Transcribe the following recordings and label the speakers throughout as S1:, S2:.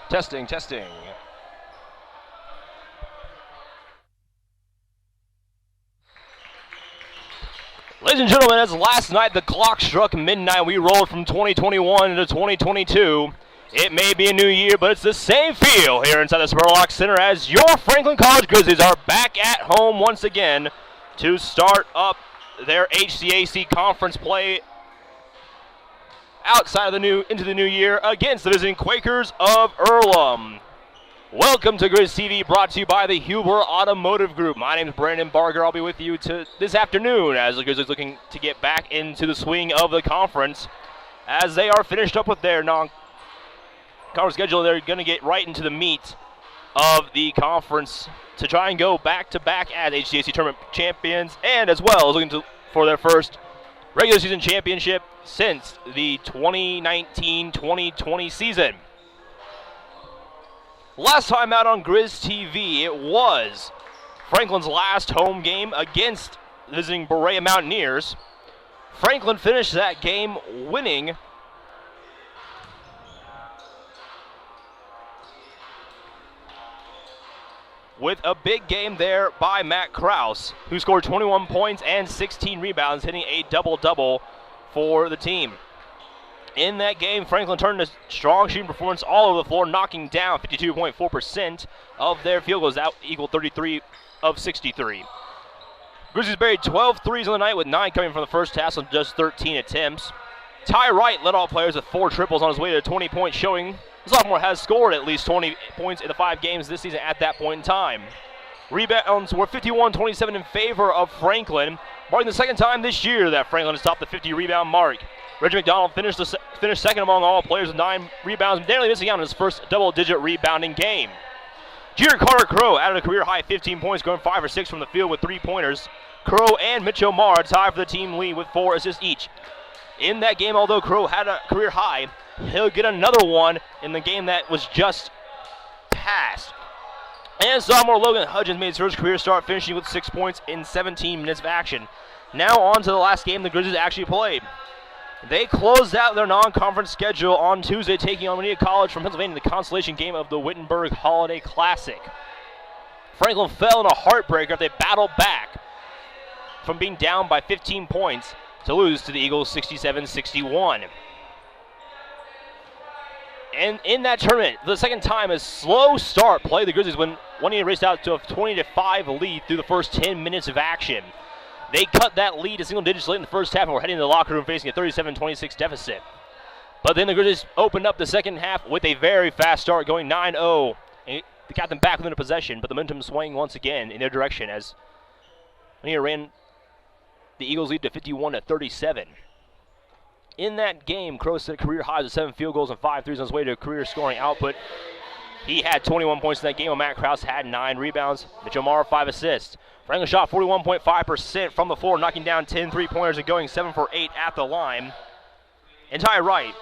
S1: Testing, testing. Ladies and gentlemen, as last night the clock struck midnight, we rolled from 2021 into 2022. It may be a new year, but it's the same feel here inside the Spurlock Center as your Franklin College Grizzlies are back at home once again to start up their HCAC conference play outside of into the new year against the visiting Quakers of Earlham. Welcome to Grizz TV, brought to you by the Huber Automotive Group. My name is Brandon Barger. I'll be with you this afternoon as the Grizzlies looking to get back into the swing of the conference. As they are finished up with their non-conference schedule, they're going to get right into the meat of the conference to try and go back-to-back as HCAC tournament champions, and as well as looking for their first regular season championship since the 2019-2020 season. Last time out on Grizz TV, it was Franklin's last home game against visiting Berea Mountaineers. Franklin finished that game winning with a big game there by Matt Krause, who scored 21 points and 16 rebounds, hitting a double-double for the team. In that game, Franklin turned a strong shooting performance all over the floor, knocking down 52.4% of their field goals. That equaled 33 of 63. Grizzlies buried 12 threes on the night, with 9 coming from the first half on just 13 attempts. Ty Wright led all players with 4 triples on his way to a 20-point showing. The sophomore has scored at least 20 points in the 5 games this season at that point in time. Rebounds were 51-27 in favor of Franklin, marking the second time this year that Franklin has topped the 50-rebound mark. Reggie McDonald finished second among all players with 9 rebounds, narrowly missing out on his first double-digit rebounding game. Junior Carter Crow added a career-high 15 points, going 5 or 6 from the field with 3-pointers. Crow and Mitch Omar tied for the team lead with 4 assists each. In that game, although Crow had a career high, he'll get another one in the game that was just passed. And sophomore Logan Hudgens made his first career start, finishing with 6 points in 17 minutes of action. Now on to the last game the Grizzlies actually played. They closed out their non-conference schedule on Tuesday, taking on Winnetka College from Pennsylvania in the consolation game of the Wittenberg Holiday Classic. Franklin fell in a heartbreaker after they battled back from being down by 15 points to lose to the Eagles 67-61. And in that tournament, for the second time, a slow start played the Grizzlies when Winnetka raced out to a 20-5 lead through the first 10 minutes of action. They cut that lead to single digits late in the first half and were heading to the locker room facing a 37-26 deficit. But then the Grizzlies opened up the second half with a very fast start, going 9-0. And they got them back within a possession, but the momentum swung once again in their direction as Winnetka ran the Eagles' lead to 51-37. In that game, Crow set career highs of 7 field goals and 5 threes on his way to a career scoring output. He had 21 points in that game, while Matt Krause had 9 rebounds. Mitch Omar, 5 assists. Franklin shot 41.5% from the floor, knocking down 10 3-pointers and going 7 for 8 at the line. And Ty Wright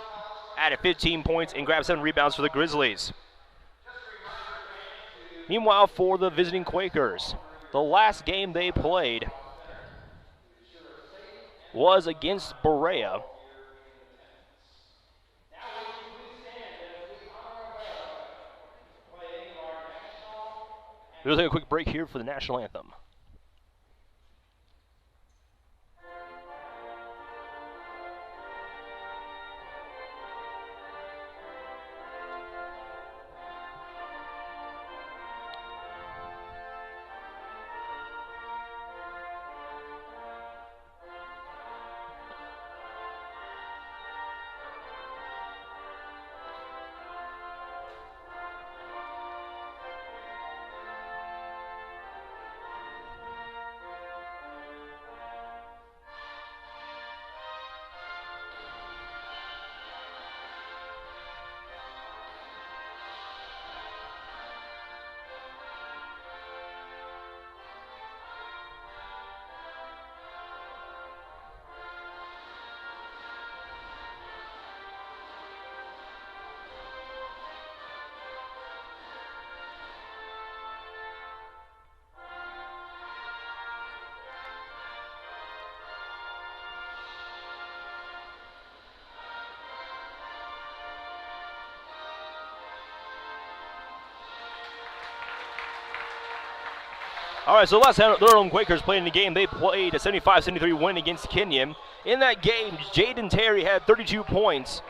S1: added 15 points and grabbed 7 rebounds for the Grizzlies. Meanwhile, for the visiting Quakers, the last game they played was against Berea. We'll take a quick break here for the national anthem. All right, so last time the Earlham Quakers played in the game, they played a 75-73 win against Kenyon. In that game, Jaden Terry had 32 points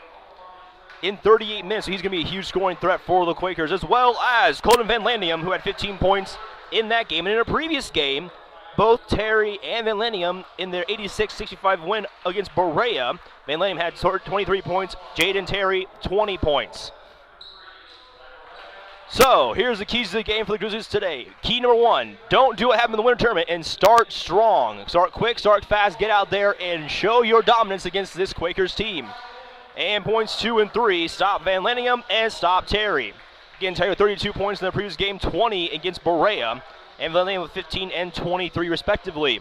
S1: in 38 minutes, so he's going to be a huge scoring threat for the Quakers, as well as Colton Van Landium, who had 15 points in that game. And in a previous game, both Terry and Van Landium in their 86-65 win against Berea, Van Landium had 23 points, Jaden Terry 20 points. So, here's the keys to the game for the Grizzlies today. Key number 1, don't do what happened in the winter tournament and start strong. Start quick, start fast, get out there and show your dominance against this Quakers team. And points 2 and 3, stop Van Landium and stop Terry. Again, Terry with 32 points in the previous game, 20 against Berea, and Van Landium with 15 and 23 respectively.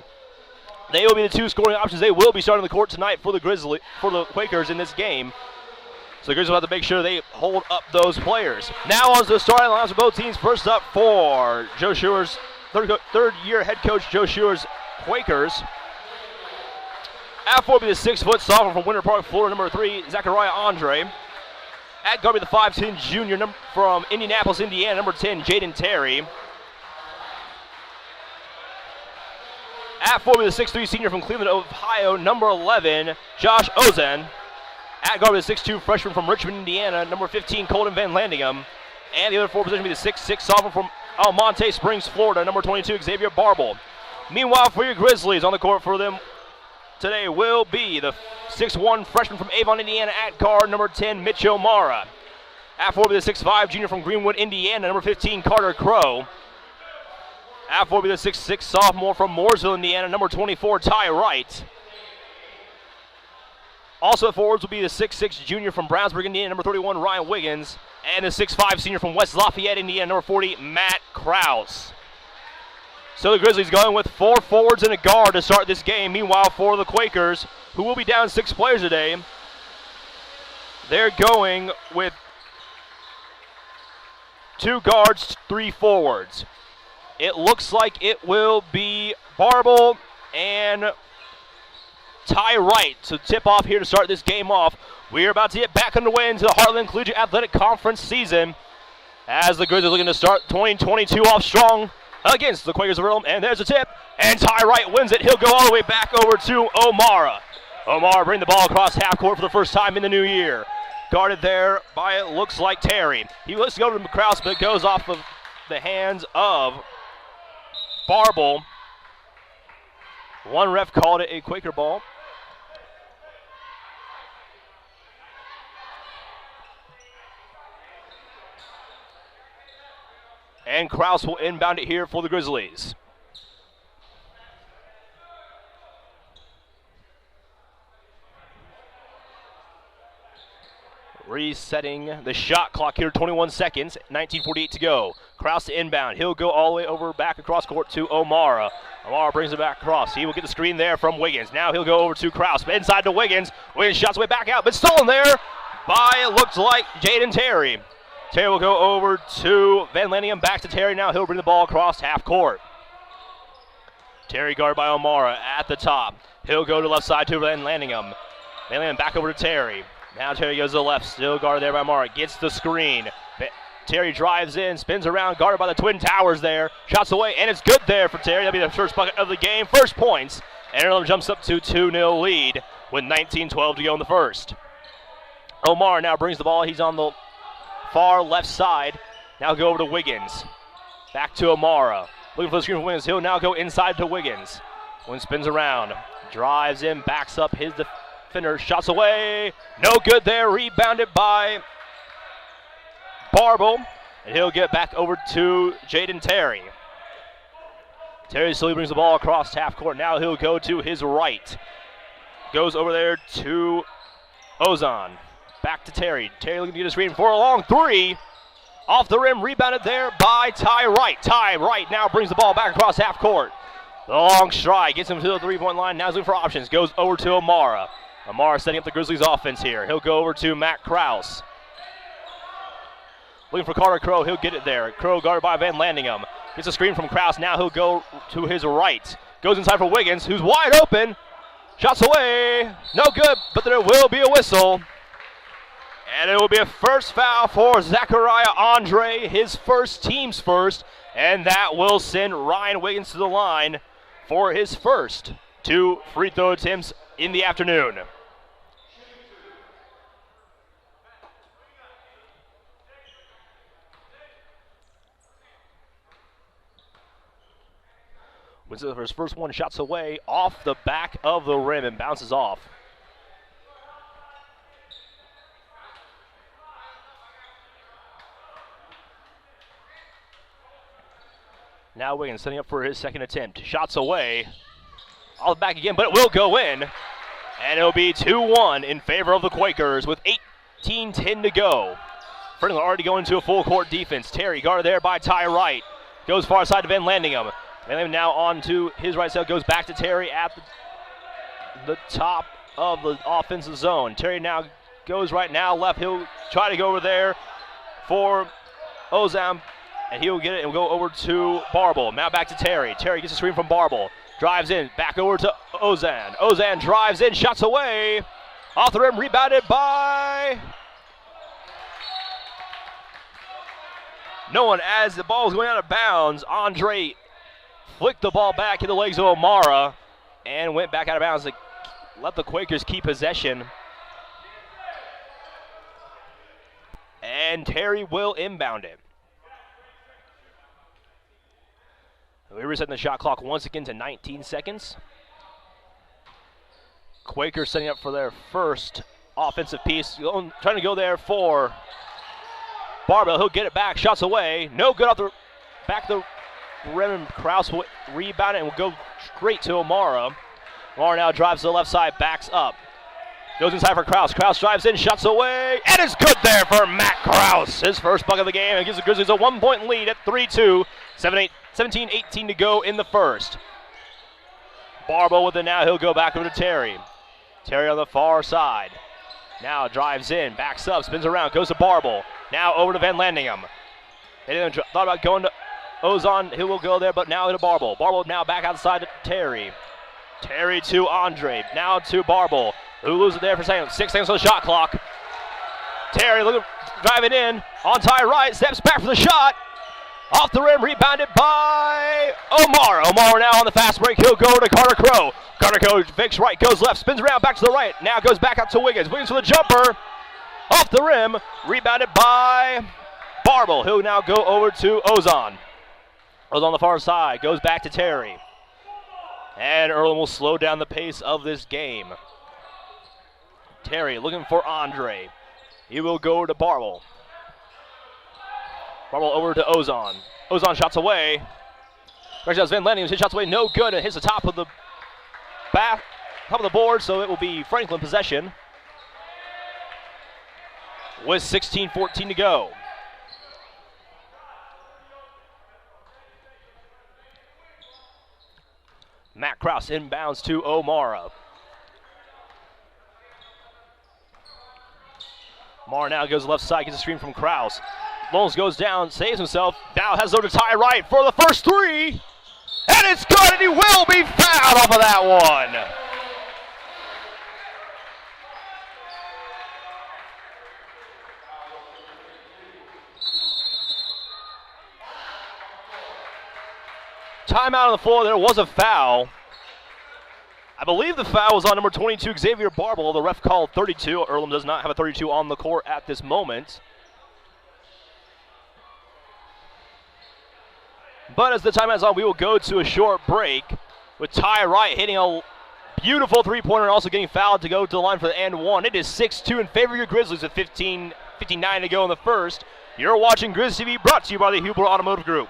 S1: They will be the two scoring options. They will be starting the court tonight for the Quakers in this game. So the Grizzlies will have to make sure they hold up those players. Now on to the starting lineups of both teams. First up for Joe Schuer's third-year head coach Joe Schuer's Quakers. At 4 will be the 6-foot sophomore from Winter Park, Florida, number 3, Zachariah Andre. At guard will be the 5'10 junior from Indianapolis, Indiana, number 10, Jaden Terry. At 4 will be the 6'3 senior from Cleveland, Ohio, number 11, Josh Ozen. At guard will be the 6'2 freshman from Richmond, Indiana, number 15, Colton Van Landium. And the other 4 position will be the 6'6 sophomore from Almonte Springs, Florida, number 22, Xavier Barble. Meanwhile, for your Grizzlies, on the court for them today will be the 6'1 freshman from Avon, Indiana, at guard, number 10, Mitch O'Mara. At 4 will be the 6'5 junior from Greenwood, Indiana, number 15, Carter Crow. At 4 will be the 6'6 sophomore from Mooresville, Indiana, number 24, Ty Wright. Also at forwards will be the 6'6 junior from Brownsburg, Indiana, number 31, Ryan Wiggins. And the 6'5 senior from West Lafayette, Indiana, number 40, Matt Krause. So the Grizzlies going with 4 forwards and a guard to start this game. Meanwhile, for the Quakers, who will be down 6 players today, they're going with 2 guards, 3 forwards. It looks like it will be Barble and Ty Wright to tip off here to start this game off. We are about to get back underway into the Heartland Collegiate Athletic Conference season as the Grizzlies are looking to start 2022 off strong against the Quakers of Earlham. And there's a tip, and Ty Wright wins it. He'll go all the way back over to O'Mara. O'Mara bring the ball across half court for the first time in the new year. Guarded there by, it looks like, Terry. He looks to go to Krause, but it goes off of the hands of Barble. One ref called it a Quaker ball. And Krause will inbound it here for the Grizzlies. Resetting the shot clock here, 21 seconds, 19:48 to go. Krause to inbound. He'll go all the way over back across court to O'Mara. O'Mara brings it back across. He will get the screen there from Wiggins. Now he'll go over to Krause. Inside to Wiggins. Wiggins shots way back out, but stolen there by, it looks like, Jaden Terry. Terry will go over to Van Landium, back to Terry. Now he'll bring the ball across half court. Terry guarded by O'Mara at the top. He'll go to left side to Van Landium. Van Landium back over to Terry. Now Terry goes to the left, still guarded there by O'Mara. Gets the screen. Terry drives in, spins around, guarded by the Twin Towers there. Shots away, and it's good there for Terry. That'll be the first bucket of the game. First points. And Earlham jumps up to 2-0 lead with 19:12 to go in the first. O'Mara now brings the ball. He's on the far left side. Now go over to Wiggins. Back to O'Mara. Looking for the screen for Wiggins. He'll now go inside to Wiggins. Wiggins spins around. Drives in, backs up his defender. Shots away. No good there. Rebounded by Barble. And he'll get back over to Jaden Terry. Terry slowly brings the ball across half court. Now he'll go to his right. Goes over there to Ozon. Back to Terry. Terry looking to get a screen for a long three. Off the rim, rebounded there by Ty Wright. Ty Wright now brings the ball back across half court. The long stride gets him to the three-point line. Now he's looking for options. Goes over to O'Mara. O'Mara setting up the Grizzlies offense here. He'll go over to Matt Krause. Looking for Carter Crow. He'll get it there. Crow guarded by Van Landium. Gets a screen from Krause. Now he'll go to his right. Goes inside for Wiggins, who's wide open. Shots away. No good, but there will be a whistle. And it will be a first foul for Zachariah Andre, his first, team's first, and that will send Ryan Wiggins to the line for his first 2 free throw attempts in the afternoon. Wins it for his first one, shots away off the back of the rim and bounces off. Now Wiggins setting up for his second attempt. Shots away. All back again, but it will go in. And it'll be 2-1 in favor of the Quakers with 18:10 to go. Franklin already going into a full court defense. Terry guarded there by Ty Wright. Goes far side to Van Landingham. Van Landingham now on to his right side. Goes back to Terry at the top of the offensive zone. Terry now goes right now left. He'll try to go over there for Ozam. And he'll get it and go over to Barble. Now back to Terry. Terry gets a screen from Barble. Drives in. Back over to Ozan. Ozan drives in. Shots away. Off the rim. Rebounded by no one as the ball is going out of bounds. Andre flicked the ball back in the legs of O'Mara and went back out of bounds to let the Quakers keep possession. And Terry will inbound it. We're resetting the shot clock once again to 19 seconds. Quakers setting up for their first offensive piece. Trying to go there for Barbell. He'll get it back. Shots away. No good off the back of the rim. And Krause will rebound it and will go straight to O'Mara. O'Mara now drives to the left side. Backs up. Goes inside for Krause. Krause drives in. Shots away. And it's good there for Matt Krause. His first bucket of the game. And gives the Grizzlies a 1-point lead at 3-2. 17-18 to go in the first. Barbo with it now. He'll go back over to Terry. Terry on the far side. Now drives in, backs up, spins around, goes to Barble. Now over to Van Landingham. They didn't thought about going to Ozon. He will go there, but now to Barble. Barble now back outside to Terry. Terry to Andre. Now to Barble, who loses it there for a second. 6 seconds on the shot clock. Terry looking, driving in on Ty Wright. Steps back for the shot. Off the rim, rebounded by O'Mara. O'Mara now on the fast break. He'll go to Carter Crow. Carter Crow fakes right, goes left, spins around, back to the right. Now goes back out to Wiggins. Wiggins with a jumper. Off the rim, rebounded by Barble. He'll now go over to Ozon. Ozon on the far side, goes back to Terry. And Earlham will slow down the pace of this game. Terry looking for Andre. He will go to Barble. Barble over to Ozon. Ozon shots away. Actually, Van Landingham his shots away, no good. It hits the top of the board, so it will be Franklin possession. With 16:14 to go. Matt Krause inbounds to O'Mara. O'Mara now goes left side, gets a screen from Krause. Lones goes down, saves himself. Now has over to Ty Wright for the first three. And it's good, and he will be fouled off of that one. Timeout on the floor. There was a foul. I believe the foul was on number 22, Xavier Barble. The ref called 32. Earlham does not have a 32 on the court at this moment. But as the timeout is on, we will go to a short break with Ty Wright hitting a beautiful three-pointer and also getting fouled to go to the line for the and one. It is 6-2 in favor of your Grizzlies with 15:59 to go in the first. You're watching Grizz TV, brought to you by the Huber Automotive Group.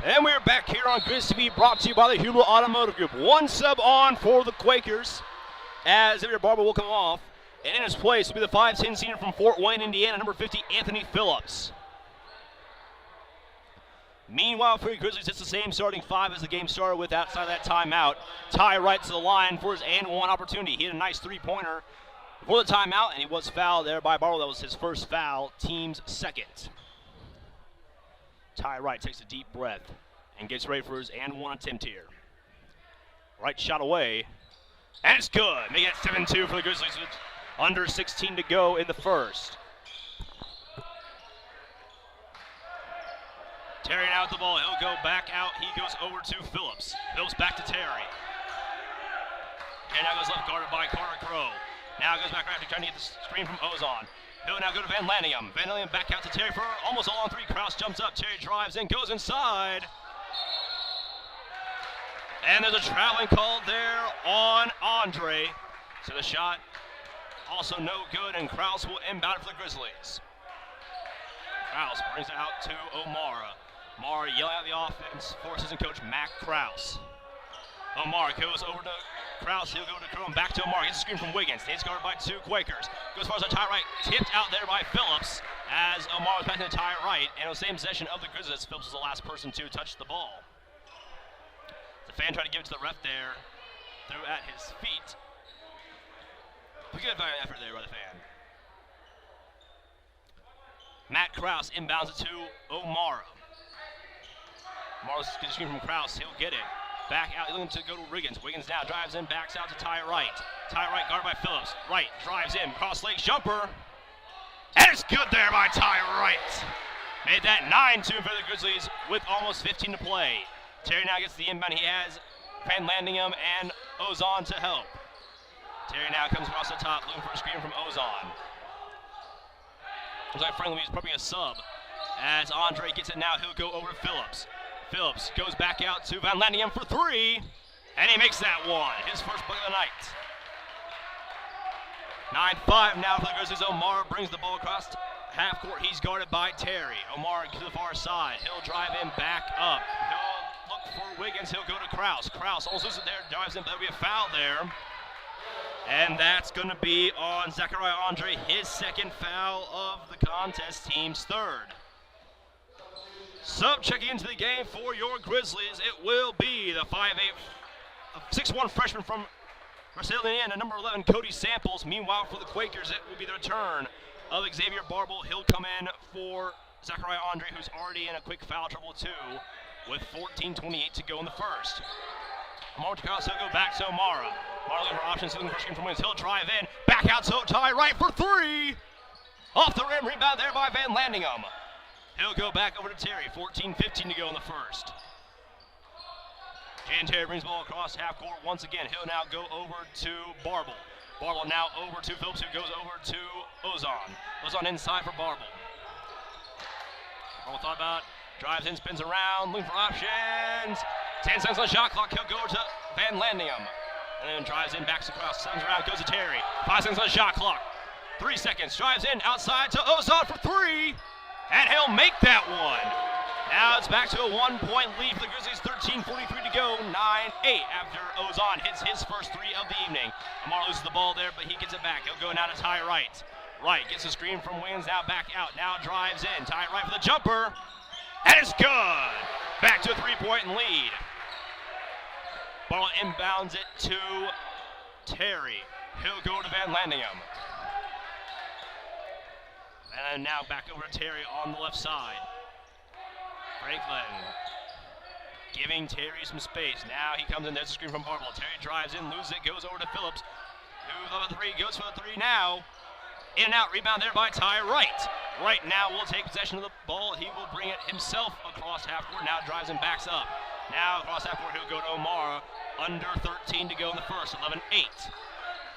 S1: And we're back here on Grizz TV, brought to you by the Hubel Automotive Group. One sub on for the Quakers as Xavier Barber will come off. And in his place will be the 5'10 senior from Fort Wayne, Indiana, number 50, Anthony Phillips. Meanwhile, for the Grizzlies, it's the same starting five as the game started with outside that timeout. Ty Wright to the line for his and one opportunity. He had a nice three-pointer before the timeout, and he was fouled there by Barber. That was his first foul, team's second. Ty Wright takes a deep breath and gets ready for his and one attempt here. Wright shot away, and it's good. Make it 7-2 for the Grizzlies with under 16 to go in the first. Terry now with the ball. He'll go back out. He goes over to Phillips. Phillips back to Terry. And now goes left guarded by Carter Crow. Now goes back right trying to get the screen from Ozon. He'll now go to Van Lanningham. Van Lanningham back out to Terry for almost a long three. Krause jumps up. Terry drives in, goes inside. And there's a traveling call there on Andre. So the shot also no good, and Krause will inbound it for the Grizzlies. Krause brings it out to O'Mara. O'Mara yelling at the offense for assistant coach Mac Krause. O'Mara goes over to Krause. He'll go to Crow and back to O'Mara. Gets a screen from Wiggins. He's guarded by two Quakers. Goes as far as the Ty Wright. Tipped out there by Phillips as O'Mara was passing to Ty Wright. And it was the same possession of the Grizzlies. Phillips was the last person to touch the ball. The fan tried to give it to the ref there. Threw at his feet. Pretty good effort there by the fan. Matt Krause inbounds it to O'Mara. O'Mara gets a screen from Krause. He'll get it. Back out, looking to go to Wiggins. Wiggins now drives in, backs out to Ty Wright. Ty Wright guarded by Phillips. Wright drives in, cross legs jumper. And it's good there by Ty Wright. Made that 9-2 for the Grizzlies with almost 15 to play. Terry now gets the inbound. He has Van Lanningham and Ozon to help. Terry now comes across the top, looking for a screen from Ozon. Looks like Franklin is probably a sub. As Andre gets it now, he'll go over to Phillips. Phillips goes back out to Van Lanningham for three, and he makes that one. His first bucket of the night. 9-5 now for the Grizzlies. O'Mara brings the ball across half court. He's guarded by Terry. O'Mara to the far side. He'll drive in back up. He'll look for Wiggins. He'll go to Krause. Krause almost loses it there. Drives in, but there'll be a foul there. And that's going to be on Zachariah Andre, his second foul of the contest, team's third. Sub checking into the game for your Grizzlies. It will be the 6'1 freshman from Marseille, Indiana, number 11, Cody Samples. Meanwhile, for the Quakers, it will be the return of Xavier Barble. He'll come in for Zachariah Andre, who's already in a quick foul trouble too, with 14:28 to go in the first. O'Mara to Krause, he'll go back to O'Mara. O'Mara looking for options, looking for screen from Wiggins. He'll drive in, back out to Ty Wright for three. Off the rim, rebound there by Van Lanningham. He'll go back over to Terry, 14:15 to go in the first. Jan Terry brings the ball across half court once again. He'll now go over to Barble. Barble now over to Phillips, who goes over to Ozon. Ozon inside for Barble. Barble thought about, drives in, spins around, looking for options. 10 seconds on the shot clock. He'll go to Van Lanningham. And then drives in, backs across, comes around, goes to Terry. 5 seconds on the shot clock. 3 seconds, drives in, outside to Ozon for three. And he'll make that one. Now it's back to a 1-point lead for the Grizzlies, 13:43 to go, 9-8 after Ozon hits his first three of the evening. Amar loses the ball there, but he gets it back. He'll go now to Ty Wright. Wright gets a screen from Wiggins, now back out, now drives in. Ty Wright for the jumper, and it's good. Back to a 3-point lead. Ball inbounds it to Terry. He'll go to Van Lanningham. And now back over to Terry on the left side. Franklin giving Terry some space. Now he comes in, there's a screen from Barble. Terry drives in, loses it, goes over to Phillips. Who's on the three, goes for the three now. In and out, rebound there by Ty Wright. Wright now will take possession of the ball. He will bring it himself across half court. Now drives and backs up. Now across half court, he'll go to O'Mara. Under 13 to go in the first, 11-8.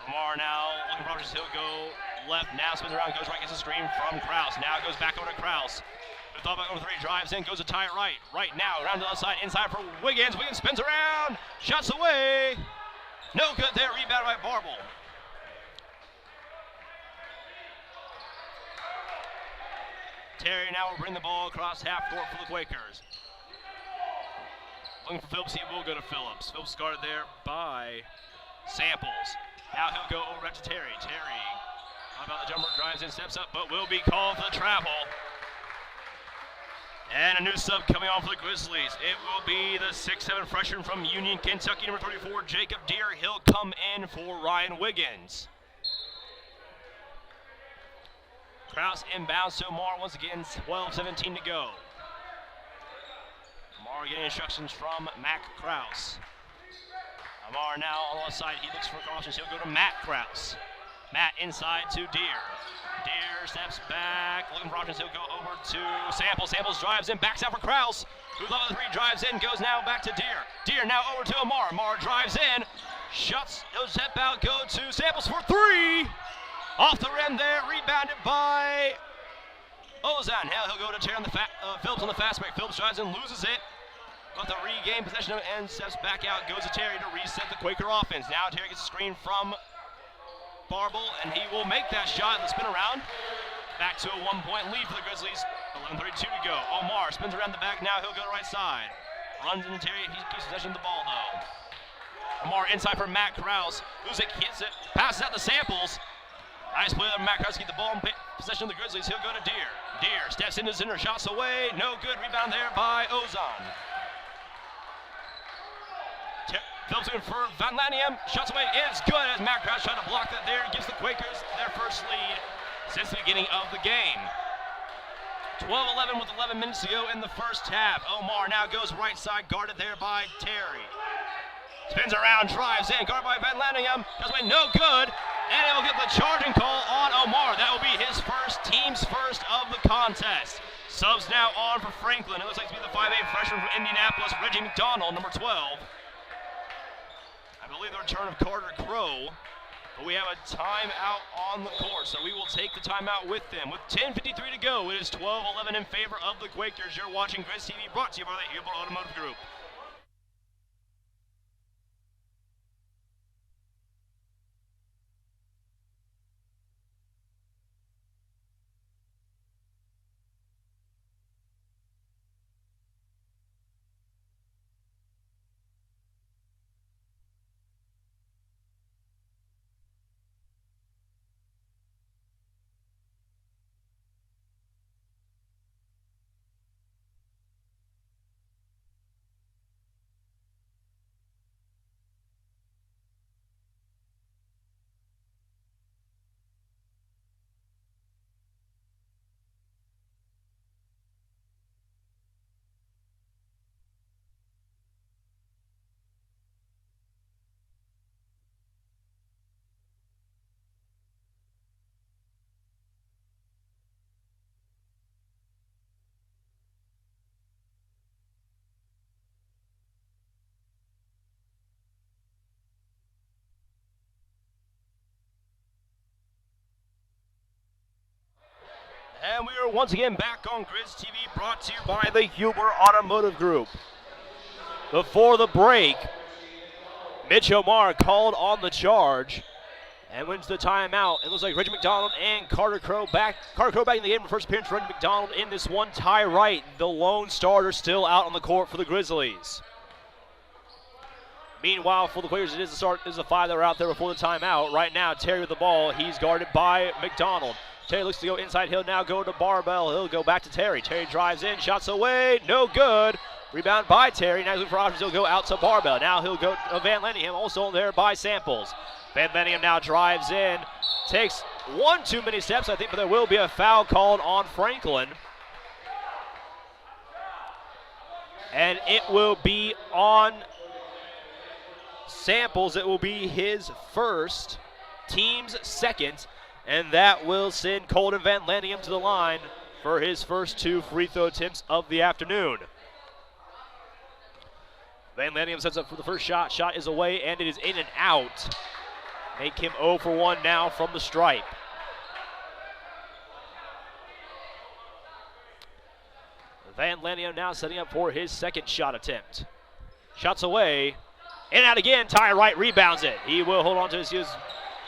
S1: O'Mara now looking for options. He'll go left, now spins around, goes right, gets a screen from Krause. Now goes back over to Krause. Who thought about over three, drives in, goes to Ty Wright. Right now, around to the side, inside for Wiggins. Wiggins spins around, shots away. No good there, rebound by Barble. Terry now will bring the ball across half court for the Quakers. Looking for Phillips, he will go to Phillips. Phillips guarded there by Samples. Now he'll go over back to Terry. Terry, how about the jumper, drives in, steps up, but will be called for the travel. And a new sub coming on for the Grizzlies. It will be the 6'7" freshman from Union, Kentucky, number 34, Jacob Deere. He'll come in for Ryan Wiggins. Krause inbounds to Amar once again, 12-17 to go. Amar getting instructions from Mac Krause. Amar now on the left side, he looks for crossers. He'll go to Matt Krause. Matt inside to Deere. Deere steps back, looking for options. He'll go over to Samples. Samples drives in, backs out for Krause, who's level 3, drives in, goes now back to Deere. Deere now over to Amar. Amar drives in, shuts, he'll step out, go to Samples for 3. Off the rim there, rebounded by Ozan. Now he'll go to Terry on the Phillips on the fast break. Phillips drives in, loses it. But to regain possession of it and steps back out, goes to Terry to reset the Quaker offense. Now Terry gets a screen from Barble, and he will make that shot. The spin around. Back to a 1-point lead for the Grizzlies. 11:32 to go. Omar spins around the back. Now he'll go to the right side. Runs into Terry. He keeps possession of the ball, though. Omar inside for Matt Krause. Usyk hits it. Passes out the Samples. Nice play there. Matt Krause to get the ball in possession of the Grizzlies. He'll go to Deere. Deere steps into the center. Shots away. No good. Rebound there by Ozan. Phillips in for Van Lanium. Shots away is good as Matt Krause trying to block that there. Gives the Quakers their first lead since the beginning of the game. 12-11 with 11 minutes to go in the first half. Omar now goes right side, guarded there by Terry. Spins around, drives in, guarded by Van Lanium. Goes away, no good. And it will get the charging call on Omar. That will be his team's first of the contest. Subs now on for Franklin. It looks like to be the 5'8" freshman from Indianapolis, Reggie McDonald, number 12. I believe the return of Carter Crow, but we have a timeout on the court, so we will take the timeout with them. With 10:53 to go, it is 12-11 in favor of the Quakers. You're watching Grizz TV, brought to you by the Hubel Automotive Group. And we are once again back on Grizz TV, brought to you by the Huber Automotive Group. Before the break, Mitch Omar called on the charge and wins the timeout. It looks like Reggie McDonald and Carter Crow back. Carter Crow back in the game for first appearance. Reggie McDonald in this one. Ty Wright, the lone starter, still out on the court for the Grizzlies. Meanwhile, for the Quakers, it is the 5 that were out there before the timeout. Right now, Terry with the ball. He's guarded by McDonald. Terry looks to go inside. He'll now go to Barbell. He'll go back to Terry. Terry drives in. Shots away. No good. Rebound by Terry. Now he's looking for options. He'll go out to Barbell. Now he'll go to Van Lenningham. Also there by Samples. Van Lenningham now drives in. Takes one too many steps, I think, but there will be a foul called on Franklin. And it will be on Samples. It will be his first, team's second. And that will send Colton Van Lenningham to the line for his first 2 free throw attempts of the afternoon. Van Lenningham sets up for the first shot. Shot is away, and it is in and out. Make him 0 for 1 now from the stripe. Van Lenningham now setting up for his second shot attempt. Shots away, in and out again. Ty Wright rebounds it. He will hold on to his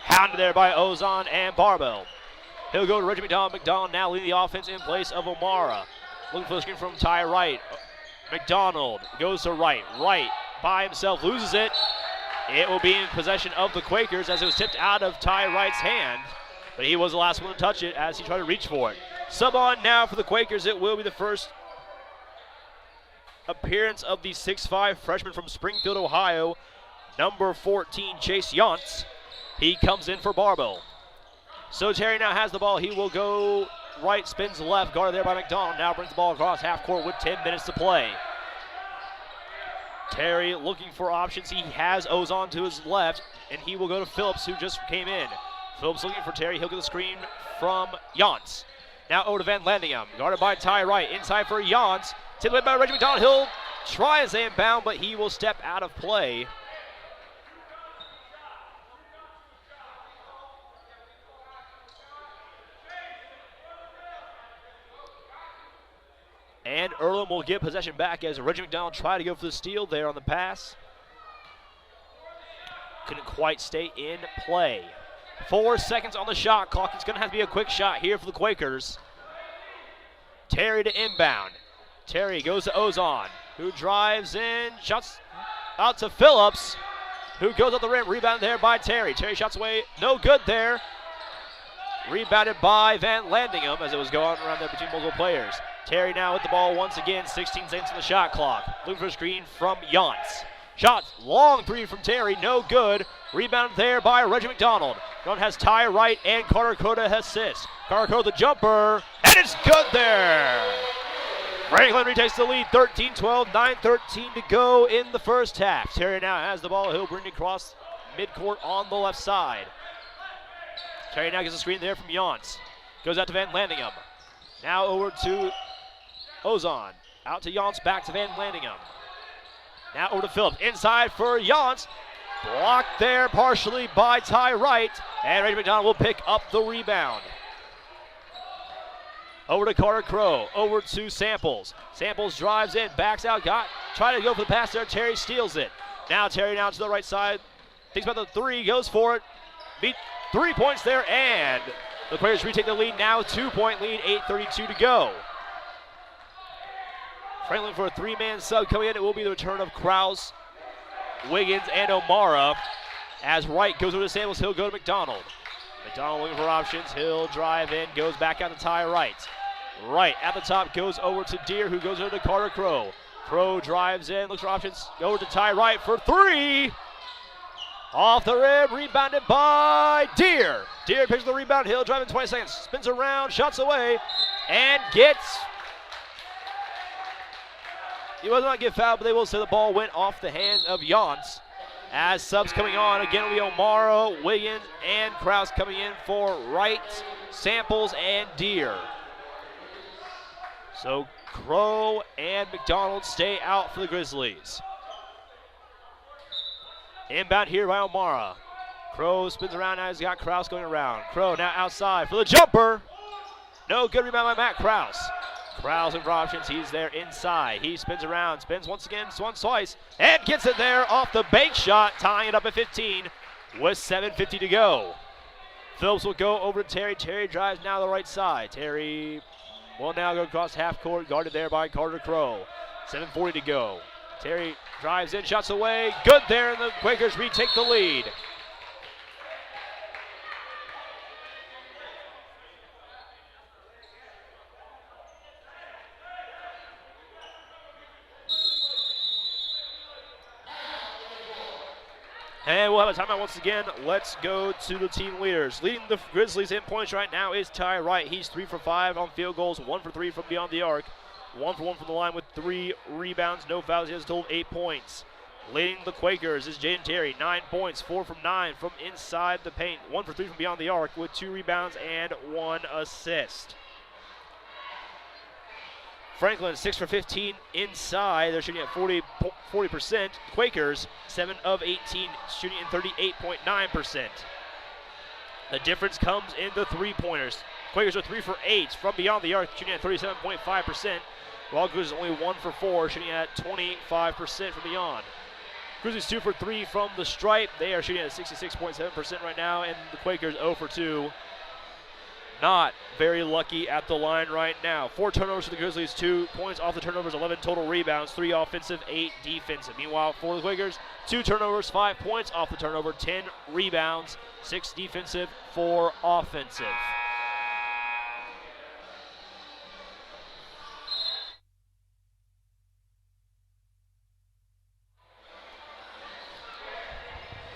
S1: hounded there by Ozan and Barbell. He'll go to Reggie McDonald. McDonald now leading the offense in place of O'Mara. Looking for the screen from Ty Wright.
S2: McDonald goes to right by himself, loses it. It will be in possession of the Quakers as it was tipped out of Ty Wright's hand, but he was the last one to touch it as he tried to reach for it. Sub on now for the Quakers. It will be the first appearance of the 6'5 freshman from Springfield, Ohio, number 14, Chase Yantz. He comes in for Barbo. So Terry now has the ball. He will go right, spins left, guarded there by McDonald. Now brings the ball across half court with 10 minutes to play. Terry looking for options. He has Ozon to his left, and he will go to Phillips, who just came in. Phillips looking for Terry. He'll get the screen from Yantz. Now over to Van Landingham, guarded by Ty Wright. Inside for Yantz. Tipped away by Reggie McDonald. He'll try and stay inbound, but he will step out of play. And Earlham will get possession back as Reggie McDonald tried to go for the steal there on the pass. Couldn't quite stay in play. 4 seconds on the shot clock. It's going to have to be a quick shot here for the Quakers. Terry to inbound. Terry goes to Ozon, who drives in, shots out to Phillips, who goes up the rim. Rebounded there by Terry. Terry shots away, no good there. Rebounded by Van Landingham as it was going around there between multiple players. Terry now with the ball once again, 16 seconds on the shot clock. Looking for a screen from Yantz. Shot, long three from Terry, no good. Rebounded there by Reggie McDonald. John has Ty Wright and Carter Coda assist. Carter Coda the jumper, and it's good there. Franklin retakes the lead, 13-12, 9:13 to go in the first half. Terry now has the ball. He'll bring it across midcourt on the left side. Terry now gets a screen there from Yantz. Goes out to Van Landingham. Now over to Ozon. Out to Yantz, back to Van Landingham. Now over to Phillips. Inside for Yantz. Blocked there partially by Ty Wright. And Reggie McDonald will pick up the rebound. Over to Carter Crow. Over to Samples. Samples drives in, backs out, tried to go for the pass there. Terry steals it. Now Terry now to the right side. Thinks about the three, goes for it. Beat 3 points there, and the Quakers retake the lead now. 2-point lead, 8:32 to go. Franklin for a 3-man sub coming in. It will be the return of Krause, Wiggins, and O'Mara. As Wright goes over to Samuels, he'll go to McDonald. McDonald looking for options. He'll drive in, goes back out to Ty Wright. Wright at the top goes over to Deere, who goes over to Carter Crow. Crow drives in, looks for options. Over to Ty Wright for three. Off the rim, rebounded by Deere. Deere picks the rebound. He'll drive in 20 seconds. Spins around, shots away, and gets. He was not get fouled, but they will say the ball went off the hands of Yantz. As subs coming on, again will be O'Mara, Wiggins, and Krause coming in for Wright, Samples, and Deere. So Crow and McDonald stay out for the Grizzlies. Inbound here by O'Mara. Crow spins around, now he's got Krause going around. Crow now outside for the jumper. No good rebound by Matt Krause. Krause in for options, he's there inside. He spins around, spins once again, once, twice, and gets it there off the bank shot, tying it up at 15 with 7:50 to go. Phillips will go over to Terry. Terry drives now the right side. Terry will now go across half court, guarded there by Carter Crow. 7:40 to go. Terry drives in, shots away, good there, and the Quakers retake the lead. And we'll have a timeout once again. Let's go to the team leaders. Leading the Grizzlies in points right now is Ty Wright. He's 3 for 5 on field goals, 1 for 3 from beyond the arc, 1 for 1 from the line with 3 rebounds, no fouls. He has a total of 8 points. Leading the Quakers is Jaden Terry, 9 points, 4 from 9 from inside the paint, 1 for 3 from beyond the arc with 2 rebounds and 1 assist. Franklin, 6 for 15 inside. They're shooting at 40%. Quakers, 7 of 18, shooting in 38.9%. The difference comes in the three-pointers. Quakers are 3 for 8 from beyond the arc, shooting at 37.5%. While Grizzlies only 1 for 4, shooting at 25% from beyond. Grizzlies 2 for 3 from the stripe. They are shooting at 66.7% right now, and the Quakers 0 for 2 not very lucky at the line right now. 4 turnovers for the Grizzlies, 2 points off the turnovers, 11 total rebounds, 3 offensive, 8 defensive. Meanwhile, for the Quakers, 2 turnovers, 5 points off the turnover, 10 rebounds, 6 defensive, 4 offensive.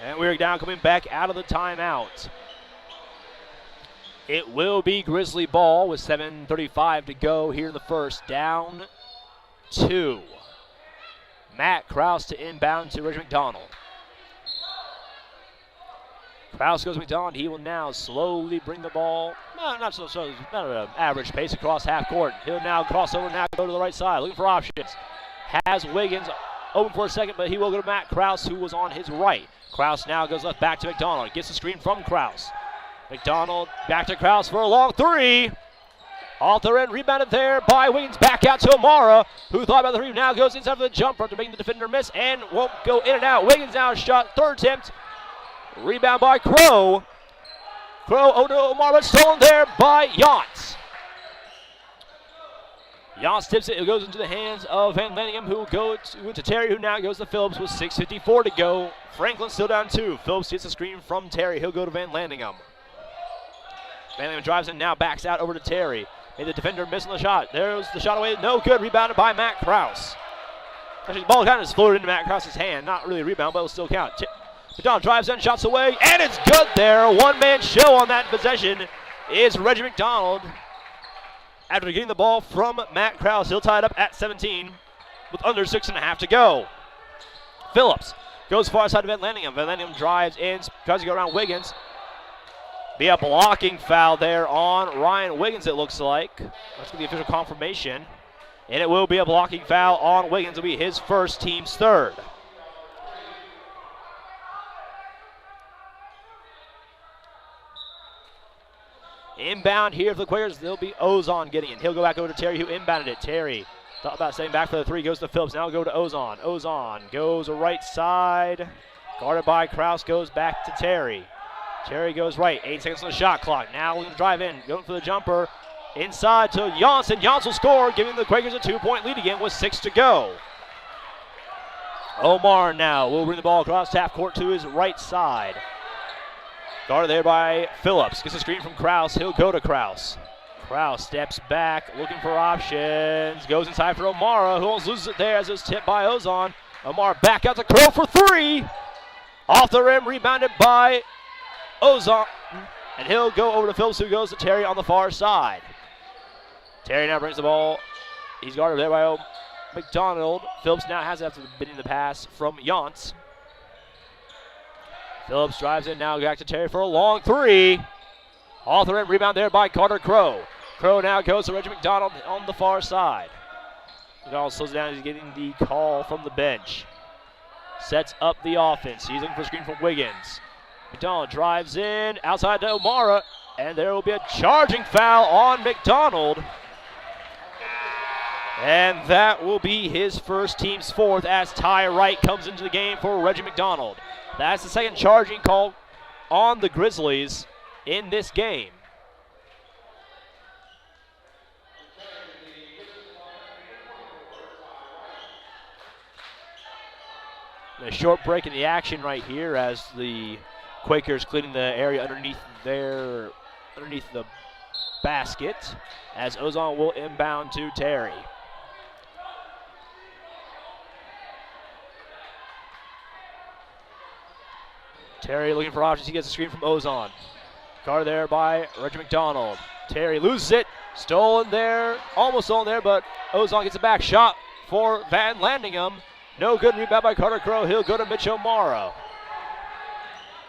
S2: And we're now coming back out of the timeout. It will be Grizzly ball with 7:35 to go here in the first. Down 2. Matt Krause to inbound to Reggie McDonald. Krause goes to McDonald. He will now slowly bring the ball, not so slow, not at an average pace across half court. He'll now cross over, now go to the right side, looking for options. Has Wiggins open for a second, but he will go to Matt Krause, who was on his right. Krause now goes left back to McDonald. Gets the screen from Krause. McDonald back to Krause for a long 3. Off the end, rebounded there by Wiggins. Back out to Amara, who thought about the 3. Now goes inside for the jumper to make the defender miss and won't go in and out. Wiggins now shot, 3rd attempt. Rebound by Crow. Oh no, Amara, but stolen there by Yance. Yance tips it. It goes into the hands of Van Lanningham, who will go to Terry, who now goes to Phillips with 6:54 to go. Franklin still down 2. Phillips gets a screen from Terry. He'll go to Van Lanningham. Van Lanningham drives in, now backs out over to Terry. Made the defender miss on the shot. There's the shot away. No good. Rebounded by Matt Krause. Actually, the ball kind of just floated into Matt Krause's hand. Not really a rebound, but it'll still count. McDonald drives in, shots away, and it's good there. A one-man show on that possession is Reggie McDonald. After getting the ball from Matt Krause, he'll tie it up at 17 with under 6.5 to go. Phillips goes far side to Van Lanningham. Van Lanningham drives in, tries to go around Wiggins. Be a blocking foul there on Ryan Wiggins, it looks like. That's the official confirmation. And it will be a blocking foul on Wiggins. It'll be his first, team's 3rd. Inbound here for the Quakers. There'll be Ozon getting it. He'll go back over to Terry, who inbounded it. Terry thought about setting back for the 3. Goes to Phillips. Now go to Ozon. Ozon goes right side. Guarded by Krause. Goes back to Terry. Terry goes right. 8 seconds on the shot clock. Now we're going to drive in. Going for the jumper. Inside to Yance. And Yance will score, giving the Quakers a 2-point lead again with 6 to go. Omar now will bring the ball across half court to his right side. Guarded there by Phillips. Gets a screen from Krause. He'll go to Krause. Krause steps back, looking for options. Goes inside for Omara, who almost loses it there as it's tipped by Ozon. Omar back out to Crow for 3. Off the rim, rebounded by Ozon. And he'll go over to Phillips, who goes to Terry on the far side. Terry now brings the ball. He's guarded there by McDonald. Phillips now has it after bidding the pass from Yance. Phillips drives in, now back to Terry for a long 3. Off the rim, rebound there by Carter Crow. Crow now goes to Reggie McDonald on the far side. McDonald slows it down, he's getting the call from the bench. Sets up the offense. He's looking for a screen from Wiggins. McDonald drives in, outside to O'Mara, and there will be a charging foul on McDonald. And that will be his first, team's 4th, as Ty Wright comes into the game for Reggie McDonald. That's the second charging call on the Grizzlies in this game. A short break in the action right here as the Quakers cleaning the area underneath the basket, as Ozon will inbound to Terry. Terry looking for options. He gets a screen from Ozon. Guarded there by Reggie McDonald. Terry loses it. Stolen there. Almost stolen there, but Ozon gets a back shot for Van Lanningham. No good. Rebound by Carter Crow. He'll go to Mitch O'Mara.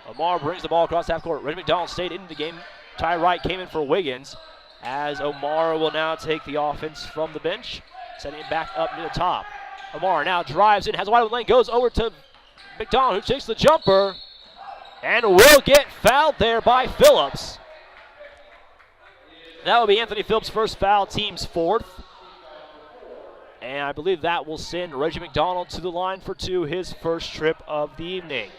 S2: O'Mara brings the ball across half court. Reggie McDonald stayed in the game. Ty Wright came in for Wiggins, as O'Mara will now take the offense from the bench, setting it back up near the top. O'Mara now drives in, has a wide open lane, goes over to McDonald, who takes the jumper, and will get fouled there by Phillips. That will be Anthony Phillips' first foul, team's 4th. And I believe that will send Reggie McDonald to the line for 2, his first trip of the evening.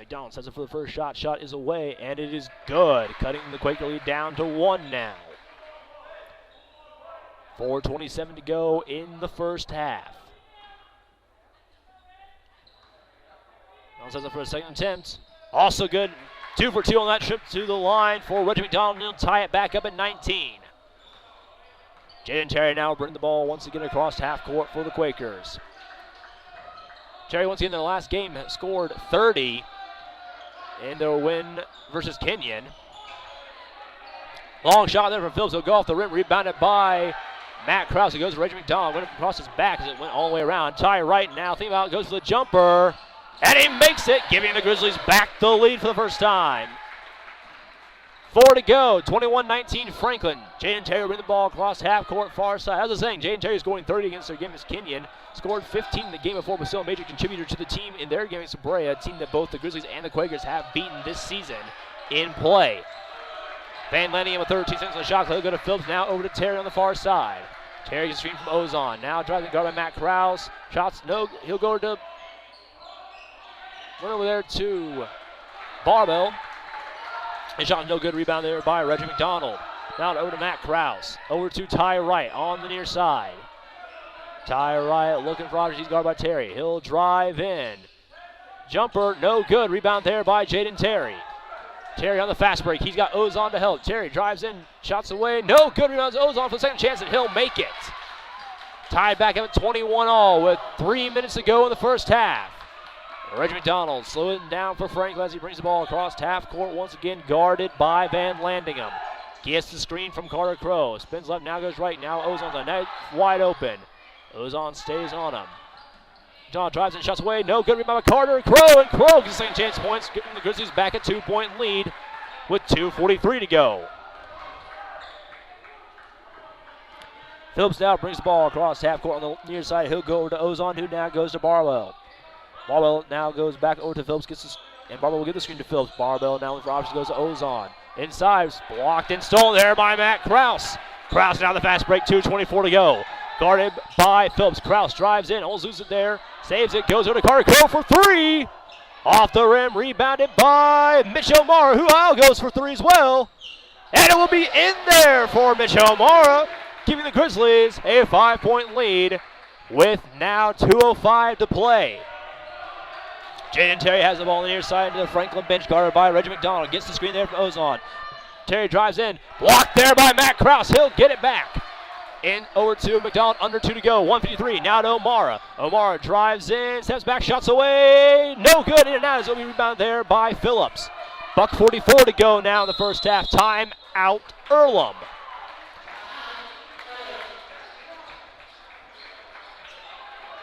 S2: McDonald sets it for the first shot. Shot is away, and it is good, cutting the Quaker lead down to 1 now. 4:27 to go in the first half. McDonald sets it for a second attempt. Also good. 2 for 2 on that trip to the line for Reggie McDonald. He'll tie it back up at 19. Jaden Terry now bring the ball once again across half court for the Quakers. Terry once again in the last game scored 30 in their win versus Kenyon. Long shot there from Phillips. He'll go off the rim, rebounded by Matt Krause. It goes to Reggie McDonald. Went across his back as it went all the way around. Ty right now. Think about it, goes for the jumper. And he makes it, giving the Grizzlies back the lead for the first time. 4 to go, 21-19 Franklin. Jaden Terry bring the ball across half court far side. As I was saying, Jaden Terry scoring 30 against their game against Kenyon. Scored 15 in the game before, but still a major contributor to the team in their game against Brea, a team that both the Grizzlies and the Quakers have beaten this season in play. Van Lanningham with 13 seconds on the shot. He'll go to Phillips, now over to Terry on the far side. Terry gets a screen from Ozon. Now driving guard by Matt Krause. Shots no, he'll go to over there to Barbell. And shot no good, rebound there by Reggie McDonald. Now over to Matt Krause. Over to Ty Wright on the near side. Ty Wright looking for options. He's guarded by Terry. He'll drive in. Jumper, no good. Rebound there by Jaden Terry. Terry on the fast break. He's got Ozon to help. Terry drives in, shots away. No good. Rebounds Ozon for the second chance, and he'll make it. Tied back up at 21 all with 3 minutes to go in the first half. Reggie McDonald slowing down for Franklin as he brings the ball across half court, once again guarded by Van Landingham. Gets the screen from Carter Crow. Spins left, now goes right. Now Ozon's on net, wide open. Ozon stays on him. John drives and shots away. No good rebound by Carter Crow, and Crow gets the second chance points, getting the Grizzlies back at 2-point lead with 2:43 to go. Phillips now brings the ball across half court on the near side. He'll go over to Ozon, who now goes to Barlow. Barbell now goes back over to Phillips, gets this, and Barbell will get the screen to Phillips. Barbell now with options, goes to Ozon. Inside, blocked and stolen there by Matt Krause. Krause now the fast break, 2:24 to go. Guarded by Phillips. Krause drives in, almost loses it there, saves it, goes over to Carter Crow for 3. Off the rim, rebounded by Mitch O'Mara, who now goes for 3 as well. And it will be in there for Mitch O'Mara, giving the Grizzlies a 5-point lead with now 2:05 to play. Jaden Terry has the ball on the near side to the Franklin bench, guarded by Reggie McDonald. Gets the screen there from Ozon. Terry drives in, blocked there by Matt Krause. He'll get it back. In over to McDonald, under 2 to go. 1:53, now to O'Mara. O'Mara drives in, steps back, shots away. No good, in and out. It's going to be rebounded there by Phillips. Buck 44 to go now in the first half. Time out Earlham.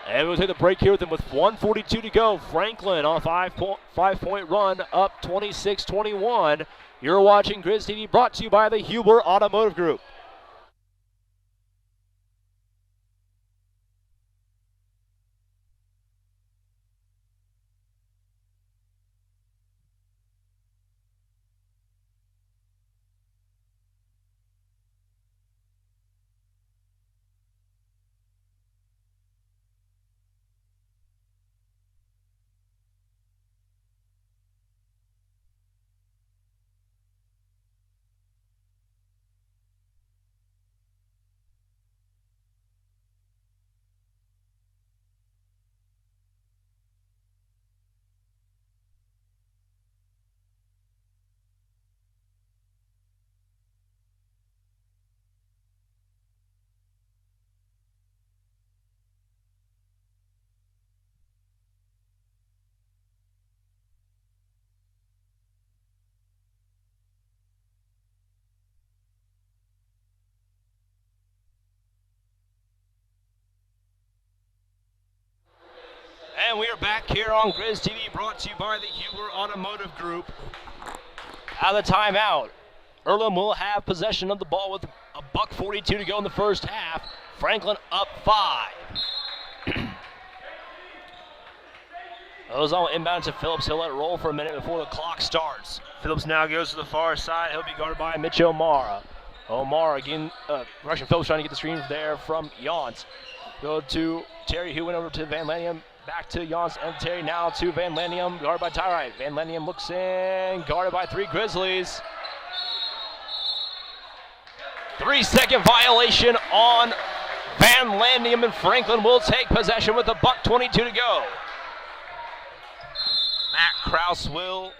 S2: And we'll take the break here with them with 1:42 to go. Franklin on a 5-point run, up 26-21. You're watching Grizz TV, brought to you by the Huber Automotive Group. And we are back here on Grizz TV, brought to you by the Huber Automotive Group. Out of the timeout, Earlham will have possession of the ball with a buck 42 to go in the first half. Franklin up 5. Ozon inbound to Phillips. He'll let it roll for a minute before the clock starts. Phillips now goes to the far side. He'll be guarded by Mitch O'Mara. O'Mara again, Russian Phillips trying to get the screen there from Yance. Go to Terry, who went over to Van Lanningham.
S1: Back to Jans and Terry, now to Van Lannium, guarded by Tyrite. Van Lannium looks in, guarded by 3 Grizzlies. 3-second violation on Van Lannium, and Franklin will take possession with $1:22 to go. Matt Krause will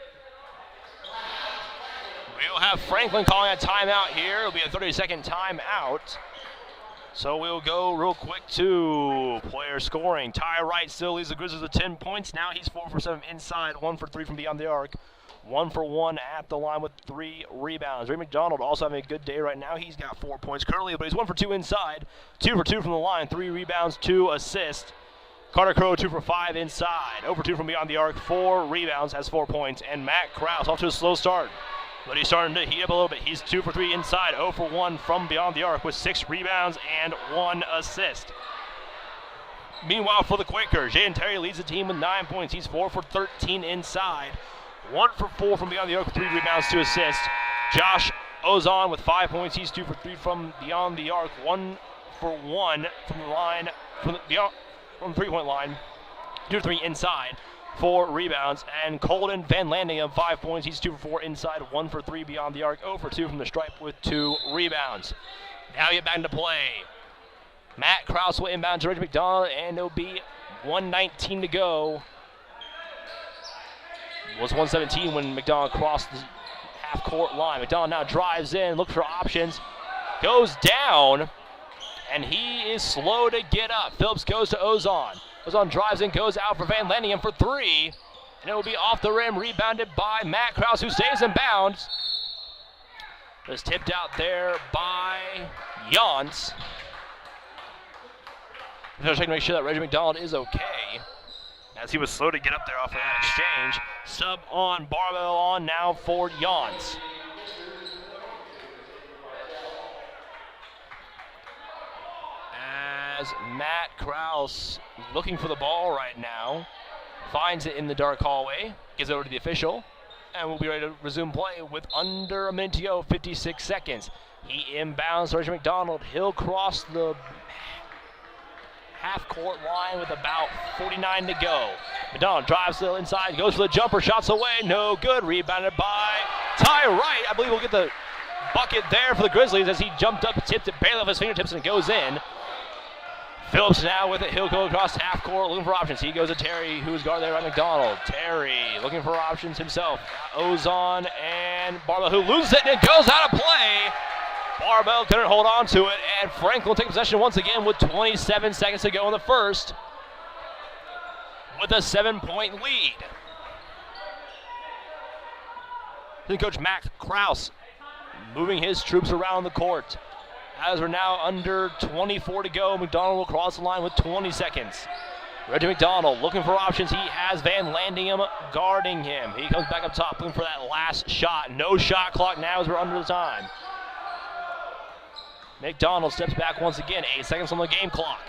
S1: have Franklin calling a timeout here. It'll be a 30-second timeout. So we'll go real quick to player scoring. Ty Wright still leads the Grizzlies with 10 points. Now he's 4 for 7 inside, 1 for 3 from beyond the arc, 1 for 1 at the line with 3 rebounds. Ray McDonald also having a good day right now. He's got 4 points currently, but he's 1 for 2 inside, 2 for 2 from the line, 3 rebounds, 2 assists. Carter Crow 2 for 5 inside, 0 for 2 from beyond the arc, 4 rebounds, has 4 points. And Matt Krause off to a slow start, but he's starting to heat up a little bit. He's 2 for 3 inside, 0 for 1 from beyond the arc with 6 rebounds and 1 assist. Meanwhile, for the Quakers, Jaden Terry leads the team with 9 points. He's 4 for 13 inside, 1 for 4 from beyond the arc with 3 rebounds, 2 assists. Josh Ozon with 5 points. He's 2 for 3 from beyond the arc, 1 for 1 from the line, from the 3-point line, 2 for 3 inside, 4 rebounds. And Colton Van Lanningham, 5 points. He's 2 for 4 inside, 1 for 3 beyond the arc, 0 for 2 from the stripe with 2 rebounds. Now you get back into play. Matt Krause will inbound to Reggie McDonald, and it'll be 1:19 to go. It was 1:17 when McDonald crossed the half-court line. McDonald now drives in, looks for options, goes down, and he is slow to get up. Phillips goes to Ozon. Ozon drives in, goes out for Van Lanningham for 3, and it will be off the rim, rebounded by Matt Krause, who stays in bounds. It was tipped out there by Jans. They're checking to make sure that Reggie McDonald is okay, as he was slow to get up there off of that exchange. Sub on, Barbell on now for Jans. As Matt Krause, looking for the ball right now, finds it in the dark hallway, gives it over to the official, and we'll be ready to resume play with under a minute to go, 56 seconds. He inbounds to Reggie McDonald. He'll cross the half-court line with about 49 to go. McDonald drives to the inside, goes for the jumper, shots away, no good. Rebounded by Ty Wright. I believe we'll get the bucket there for the Grizzlies as he jumped up, tipped it barely off his fingertips, and it goes in. Phillips now with it. He'll go across half court looking for options. He goes to Terry, who is guarded there by McDonald. Terry looking for options himself. Ozon and Barbell, who loses it, and it goes out of play. Barbell couldn't hold on to it, and Franklin will take possession once again with 27 seconds to go in the first, with a 7-point lead. Then Coach Matt Krause moving his troops around the court. As we're now under 24 to go, McDonald will cross the line with 20 seconds. Reggie McDonald looking for options. He has Van Lanningham guarding him. He comes back up top looking for that last shot. No shot clock now as we're under the time. McDonald steps back once again, 8 seconds on the game clock.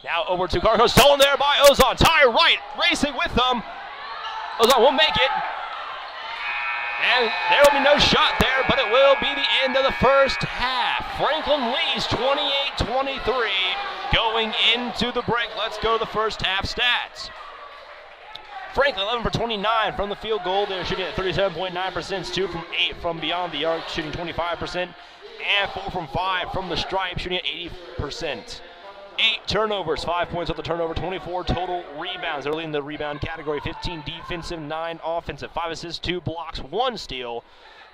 S1: Now over to Carco, stolen there by Ozon. Ty Wright racing with them. Ozon will make it. And there will be no shot there, but it will be the end of the first half. Franklin leads 28-23 going into the break. Let's go to the first half stats. Franklin 11 for 29 from the field goal. They're shooting at 37.9%, 2 from 8 from beyond the arc, shooting 25%. And 4 from 5 from the stripe, shooting at 80%. 8 turnovers, 5 points off the turnover, 24 total rebounds. They're leading the rebound category, 15 defensive, 9 offensive, 5 assists, 2 blocks, 1 steal,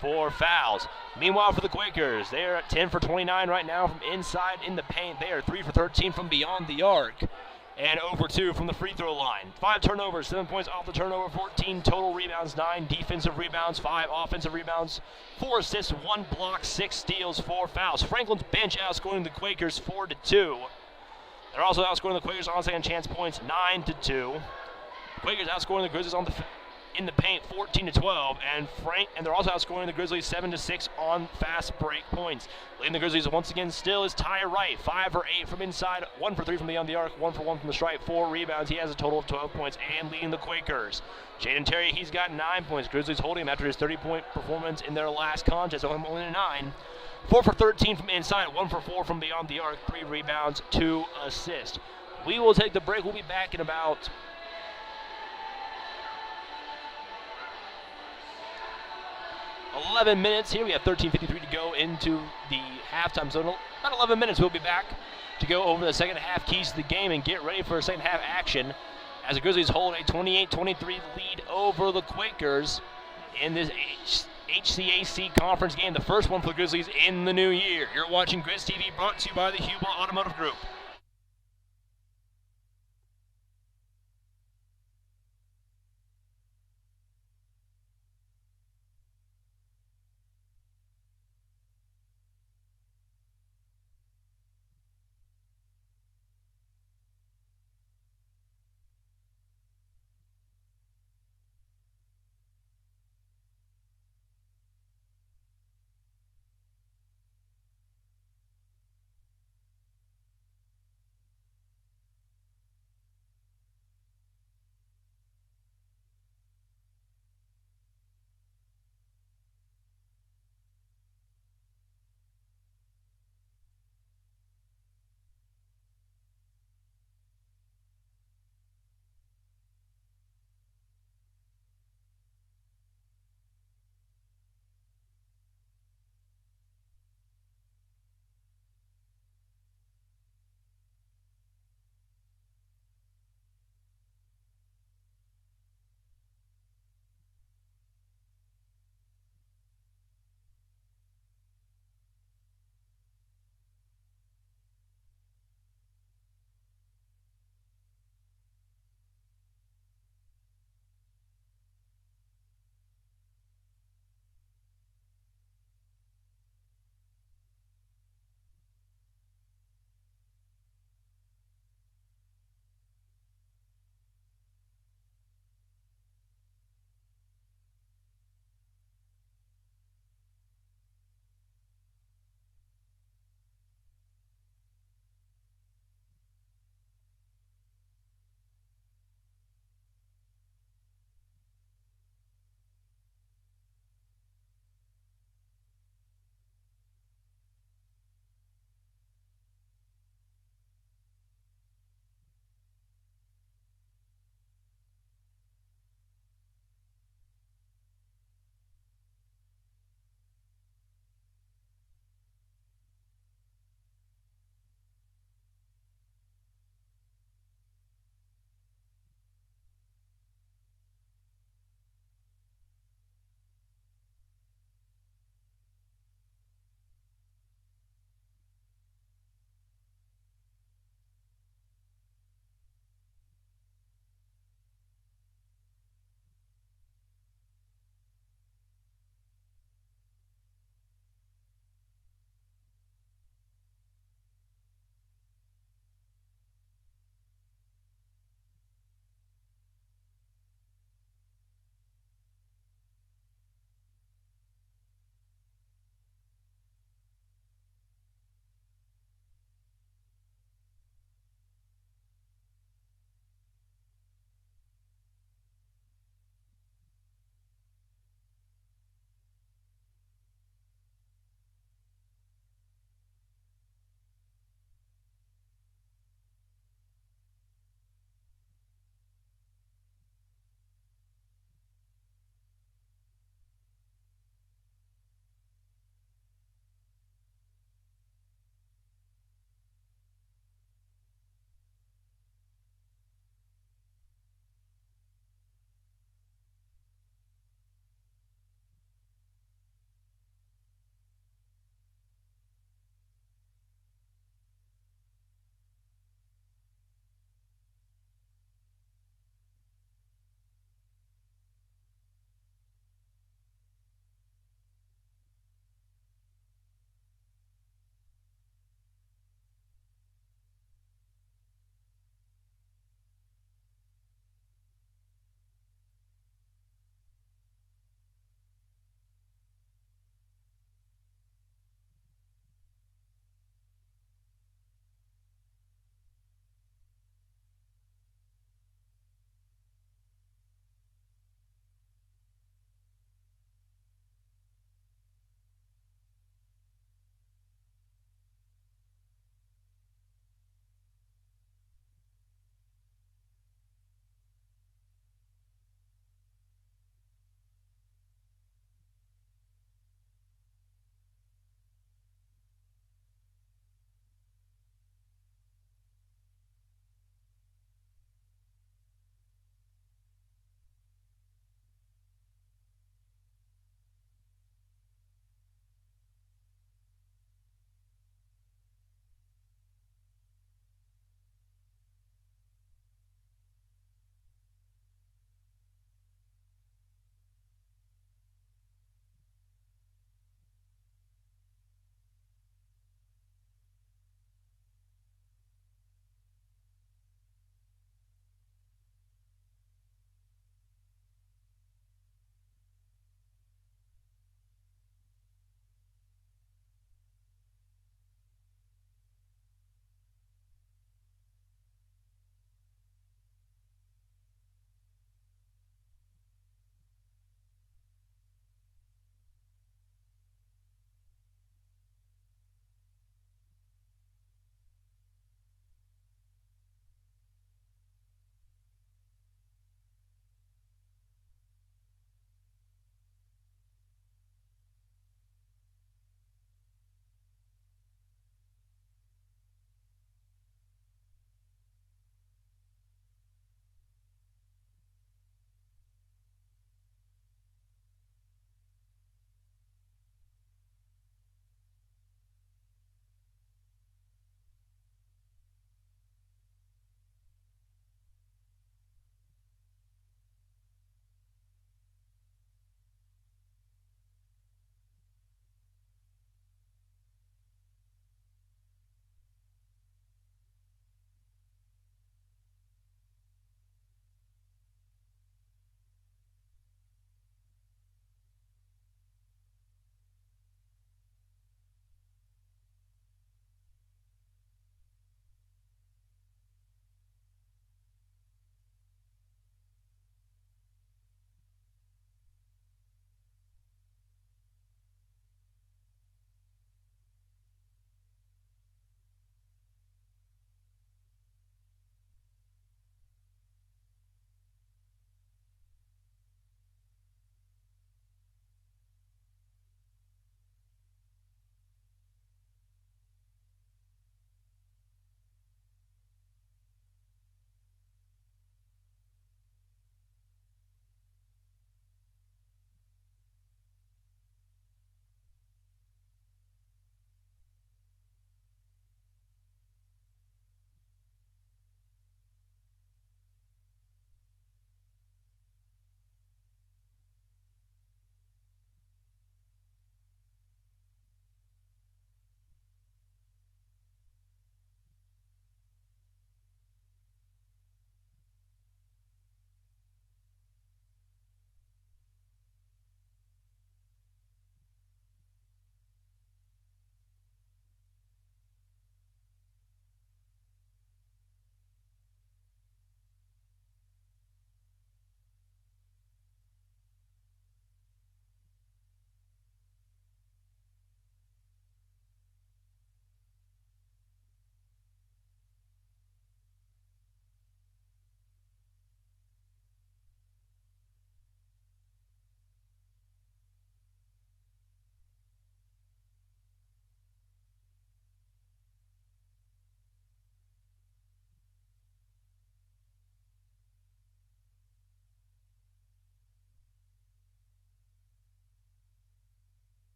S1: 4 fouls. Meanwhile, for the Quakers, they're at 10 for 29 right now from inside in the paint. They are 3 for 13 from beyond the arc, and 0 for 2 from the free throw line. 5 turnovers, 7 points off the turnover, 14 total rebounds, 9 defensive rebounds, 5 offensive rebounds, 4 assists, 1 block, 6 steals, 4 fouls. Franklin's bench outscoring the Quakers 4-2. They're also outscoring the Quakers on second chance points 9-2. Quakers outscoring the Grizzlies in the paint 14-12, and they're also outscoring the Grizzlies 7-6 on fast break points. Leading the Grizzlies once again still is Ty Wright, 5 for 8 from inside, 1 for 3 from beyond the arc, 1 for 1 from the stripe, 4 rebounds. He has a total of 12 points and leading the Quakers. Jaden Terry, he's got 9 points. Grizzlies holding him after his 30-point performance in their last contest, so I'm only at 9. 4 for 13 from inside, 1 for 4 from beyond the arc, 3 rebounds, 2 assists. We will take the break. We'll be back in about 11 minutes here. We have 13:53 to go into the halftime zone. About 11 minutes. We'll be back to go over the second half keys to the game and get ready for second half action as the Grizzlies hold a 28-23 lead over the Quakers in this HCAC conference game, the first one for the Grizzlies in the new year. You're watching Grizz TV, brought to you by the Huber Automotive Group.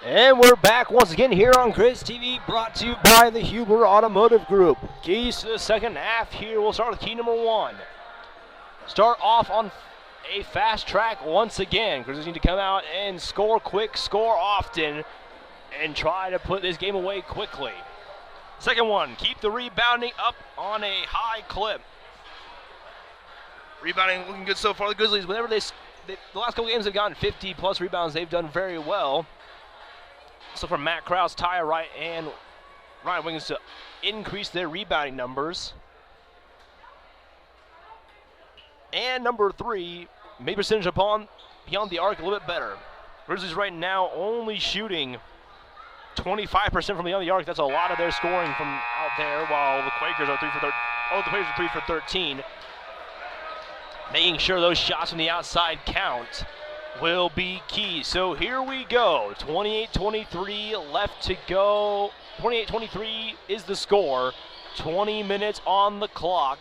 S2: And we're back once again here on Grizz TV, brought to you by the Huber Automotive Group. Keys to the second half here. We'll start with key number 1. Start off on a fast track once again. Grizzlies need to come out and score quick, score often, and try to put this game away quickly. Second one, keep the rebounding up on a high clip. Rebounding looking good so far. The Grizzlies, whenever the last couple games have gotten 50-plus rebounds, they've done very well. So for Matt Krause, Ty Wright, and Ryan Wiggins to increase their rebounding numbers. And number 3, maybe percentage upon beyond the arc a little bit better. Grizzlies right now only shooting 25% from beyond the arc. That's a lot of their scoring from out there, while the Quakers are 3 for 13. Oh, the Quakers are 3 for 13. Making sure those shots from the outside count will be key. So here we go. 28-23 left to go. 28-23 is the score. 20 minutes on the clock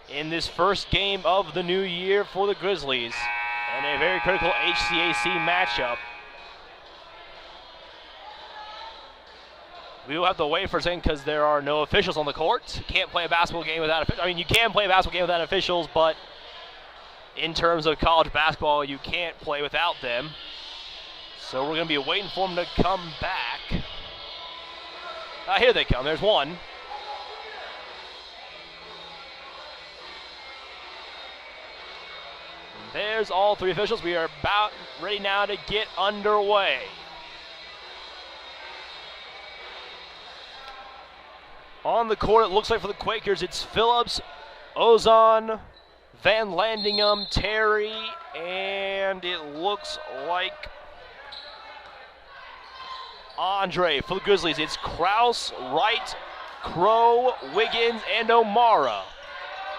S2: in this first game of the new year for the Grizzlies, and a very critical HCAC matchup. We will have to wait for a second because there are no officials on the court. Can't play a basketball game without officials. I mean, you can play a basketball game without officials, but in terms of college basketball, you can't play without them. So we're going to be waiting for them to come back. Here they come. There's one. There's all 3 officials. We are about ready now to get underway. On the court, it looks like for the Quakers, it's Phillips, Ozon, Van Landingham, Terry, and it looks like Andre. For the Grizzlies, it's Krause, Wright, Crow, Wiggins, and O'Mara.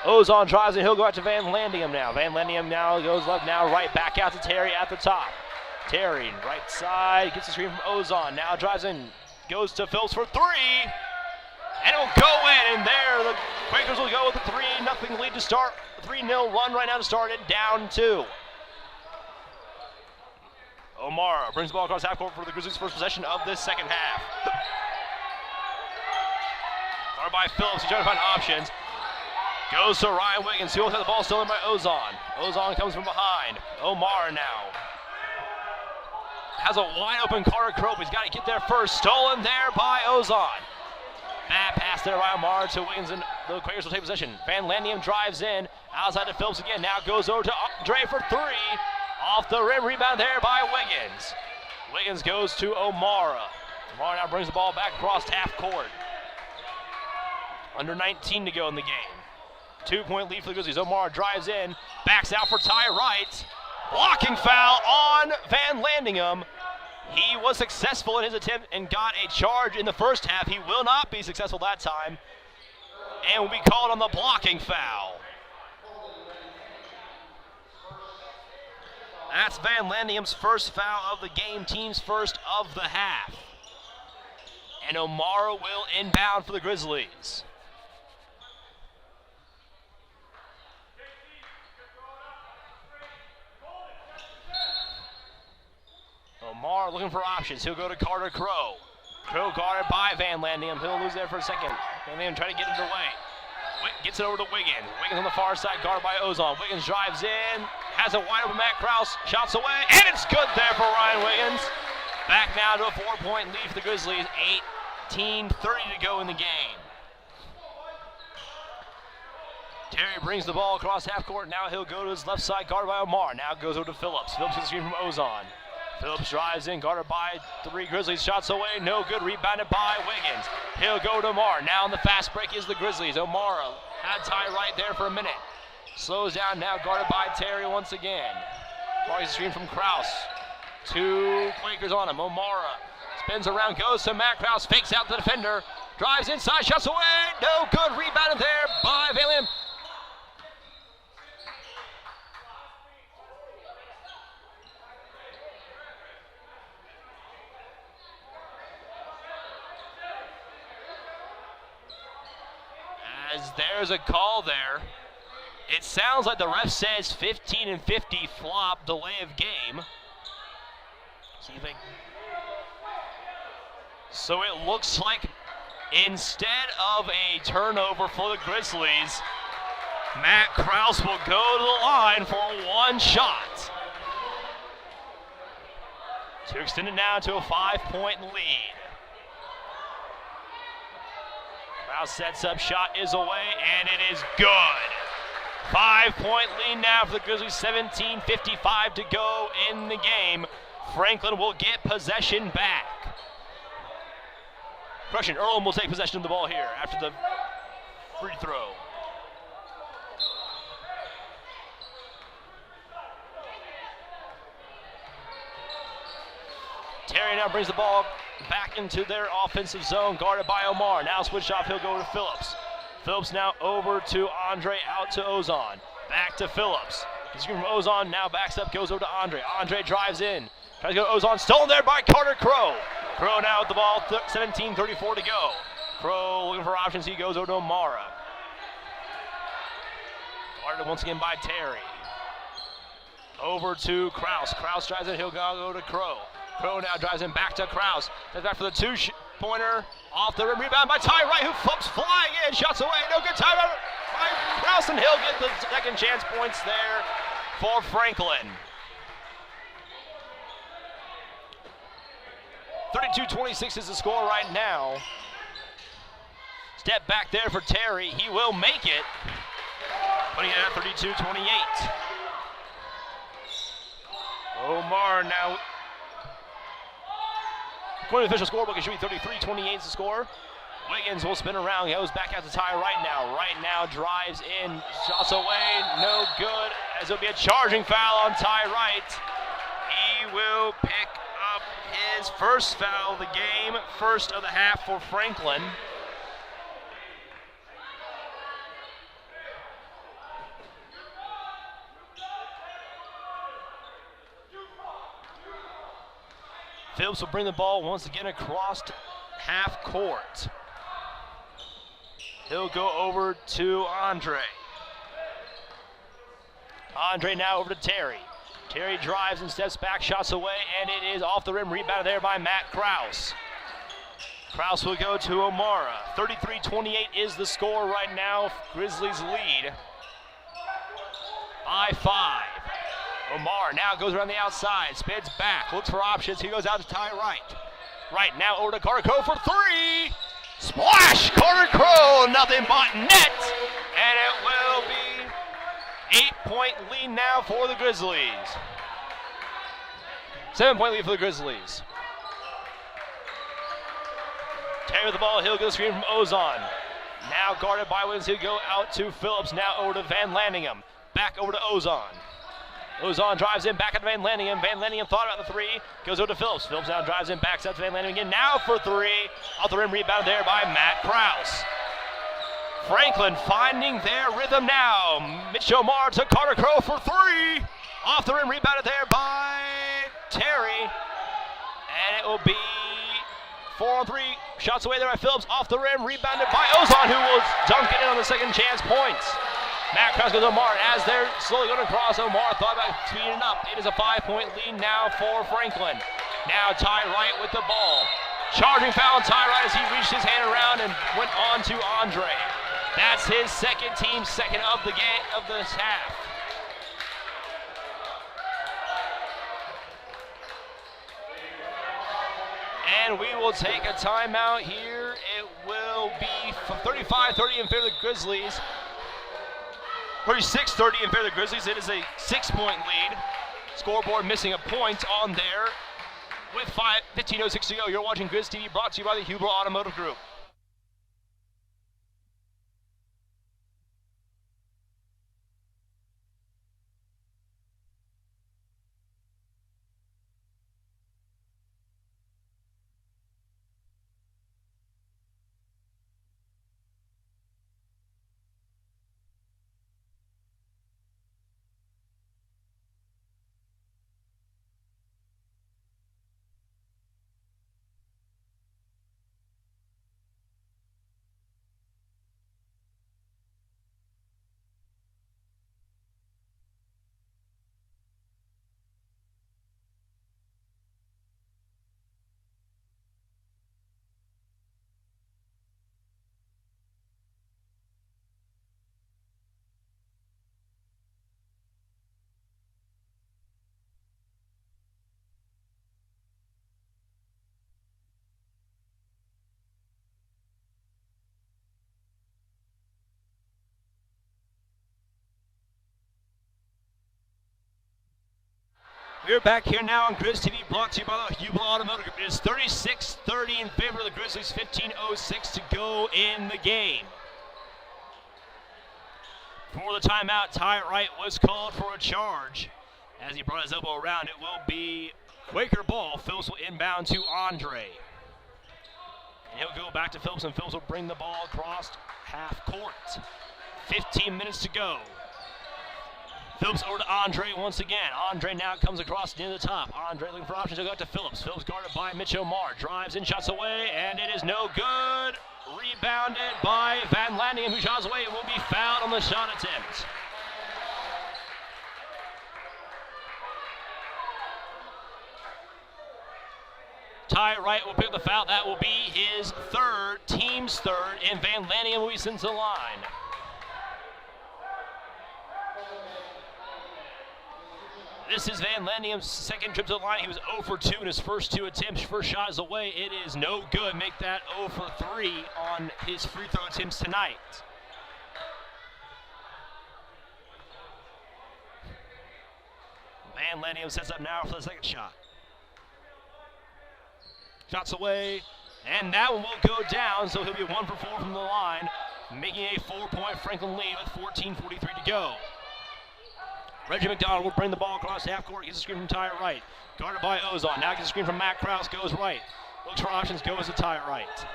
S2: Ozon drives and he'll go out to Van Landingham now. Van Landingham now goes left, now right, back out to Terry at the top. Terry, right side, gets the screen from Ozon, now drives in, goes to Phillips for 3. And it'll go in, and there the Quakers will go with a 3-0 lead to start. 3-0 run right now to start it, down 2. O'Mara brings the ball across half court for the Grizzlies' first possession of this second half. Guarded by Phillips, he's trying to find options. Goes to Ryan Wiggins, he will have the ball stolen by Ozon. Ozon comes from behind. O'Mara now has a wide open Carter Crope. He's got to get there first. Stolen there by Ozon. Bad pass there by O'Mara to Wiggins, and the Quakers will take possession. Van Landingham drives in, outside to Phillips again. Now goes over to Andre for 3. Off the rim, rebound there by Wiggins. Wiggins goes to O'Mara. O'Mara now brings the ball back across half court. Under 19 to go in the game. 2-point lead for the Grizzlies. O'Mara drives in, backs out for Ty Wright. Blocking foul on Van Landingham. He was successful in his attempt and got a charge in the first half. He will not be successful that time and will be called on the blocking foul. That's Van Landingham's first foul of the game, team's first of the half. And O'Mara will inbound for the Grizzlies. O'Mara looking for options. He'll go to Carter Crow. Crow guarded by Van Landingham. He'll lose there for a second. Van Landingham trying to get it away. Gets it over to Wiggins. Wiggins on the far side, guarded by Ozon. Wiggins drives in, has a wide open Matt Krause, shots away, and it's good there for Ryan Wiggins. Back now to a 4-point lead for the Grizzlies. 18:30 to go in the game. Terry brings the ball across half court. Now he'll go to his left side, guarded by O'Mara. Now goes over to Phillips. Phillips gets a screen from Ozon. Phillips drives in, guarded by 3 Grizzlies. Shots away, no good. Rebounded by Wiggins. He'll go to O'Mara. Now on the fast break is the Grizzlies. O'Mara had Ty right there for a minute. Slows down now, guarded by Terry once again. Marks a screen from Krause. 2 Quakers on him. O'Mara spins around, goes to Matt Krause, fakes out the defender. Drives inside, shots away. No good. Rebounded there by Van Landingham. As there's a call there. It sounds like the ref says 15 and 50 flop, delay of game. See if they
S1: So it looks like instead of a turnover for the Grizzlies, Matt Krause will go to the line for one shot to extend it now to a 5-point lead. Krause sets up, shot is away, and it is good. 5-point lead now for the Grizzlies, 17:55 to go in the game. Franklin will get possession back. Franklin and Earlham will take possession of the ball here after the free throw. Terry now brings the ball back into their offensive zone, guarded by Omar. Now switch off, he'll go to Phillips. Phillips now over to Andre, out to Ozon. Back to Phillips. He's from Ozon, now backs up, goes over to Andre. Andre drives in, tries to go to Ozon, stolen there by Carter Crow. Crow now with the ball, 17:34 to go. Crow looking for options, he goes over to Amara. Guarded once again by Terry. Over to Krause. Krause drives in, he'll go to Crow. Crow now drives in back to Krause. That's back for the two-pointer. Off the rim, rebound by Ty Wright, who flips flying in. Shots away, no good. Time by Krause, and he'll get the second chance points there for Franklin. 32-26 is the score right now. Step back there for Terry. He will make it. Putting it at 32-28. Omar now. According to the official scorebook, it should be 33-28 is the score. Wiggins will spin around. He goes back out to Ty Wright now. Wright now drives in. Shots away. No good. As it'll be a charging foul on Ty Wright. He will pick up his first foul of the game. First of the half for Franklin. Phillips will bring the ball once again across half court. He'll go over to Andre. Andre now over to Terry. Terry drives and steps back, shots away, and it is off the rim, rebounded there by Matt Krause. Krause will go to O'Mara. 33-28 is the score right now. Grizzlies lead by 5. Omar now goes around the outside, spins back, looks for options. He goes out to Ty Wright. Wright now over to Carter Crow for three. Splash! Carter Crow, nothing but net. And it will be 8-point lead now for the Grizzlies. 7-point lead for the Grizzlies. Terry with the ball, he'll get the screen from Ozon. Now guarded by Williams, he'll go out to Phillips, now over to Van Lanningham. Back over to Ozon. Ozon drives in, back at Van Lanningham. Van Lanningham thought about the three, goes over to Phillips. Phillips now drives in, backs up to Van Lanningham again. Now for three, off the rim, rebound there by Matt Krause. Franklin finding their rhythm now. Mitch Omar to Carter Crow for three. Off the rim, rebounded there by Terry. And it will be 4-on-3. Shots away there by Phillips. Off the rim, rebounded by Ozon, who will dunk it in on the second chance points. Matt Krause goes to Omar. As they're slowly going across, Omar thought about speeding up. It is a 5-point lead now for Franklin. Now Ty Wright with the ball. Charging foul on Ty Wright as he reached his hand around and went on to Andre. That's his second, team second of the game of this half. And we will take a timeout here. It will be 35-30 in favor of the Grizzlies. 36-30 in favor of the Grizzlies. It is a 6-point lead. Scoreboard missing a point on there with 15:06 to go. You're watching Grizz TV, brought to you by the Huber Automotive Group.
S2: We're back here now on Grizz TV, brought to you by the Hubel Automotive Group. It is 36-30 in favor of the Grizzlies, 15:06 to go in the game. For the timeout, Ty Wright was called for a charge. As he brought his elbow around, it will be Quaker ball. Phillips will inbound to Andre. And he'll go back to Phillips, and Phillips will bring the ball across half court. 15 minutes to go. Phillips over to Andre once again. Andre now comes across near the top. Andre looking for options. He'll go to Phillips. Phillips guarded by Mitch Omar. Drives in, shots away, and it is no good. Rebounded by Van Landingham, who shots away. It will be fouled on the shot attempt. Ty Wright will pick up the foul. That will be his third, team's third, and Van Landingham will be sent to the line. This is Van Landingham's second trip to the line. He was 0 for 2 in his first two attempts. First shot is away. It is no good. Make that 0 for 3 on his free throw attempts tonight. Van Landingham sets up now for the second shot. Shots away, and that one will go down, so he'll be 1 for 4 from the line, making a 4-point Franklin lead with 14:43 to go. Reggie McDonald will bring the ball across half court, gets a screen from Ty Wright. Guarded by Ozon, now gets a screen from Matt Krause, goes right. Looks for options, goes to Ty Wright.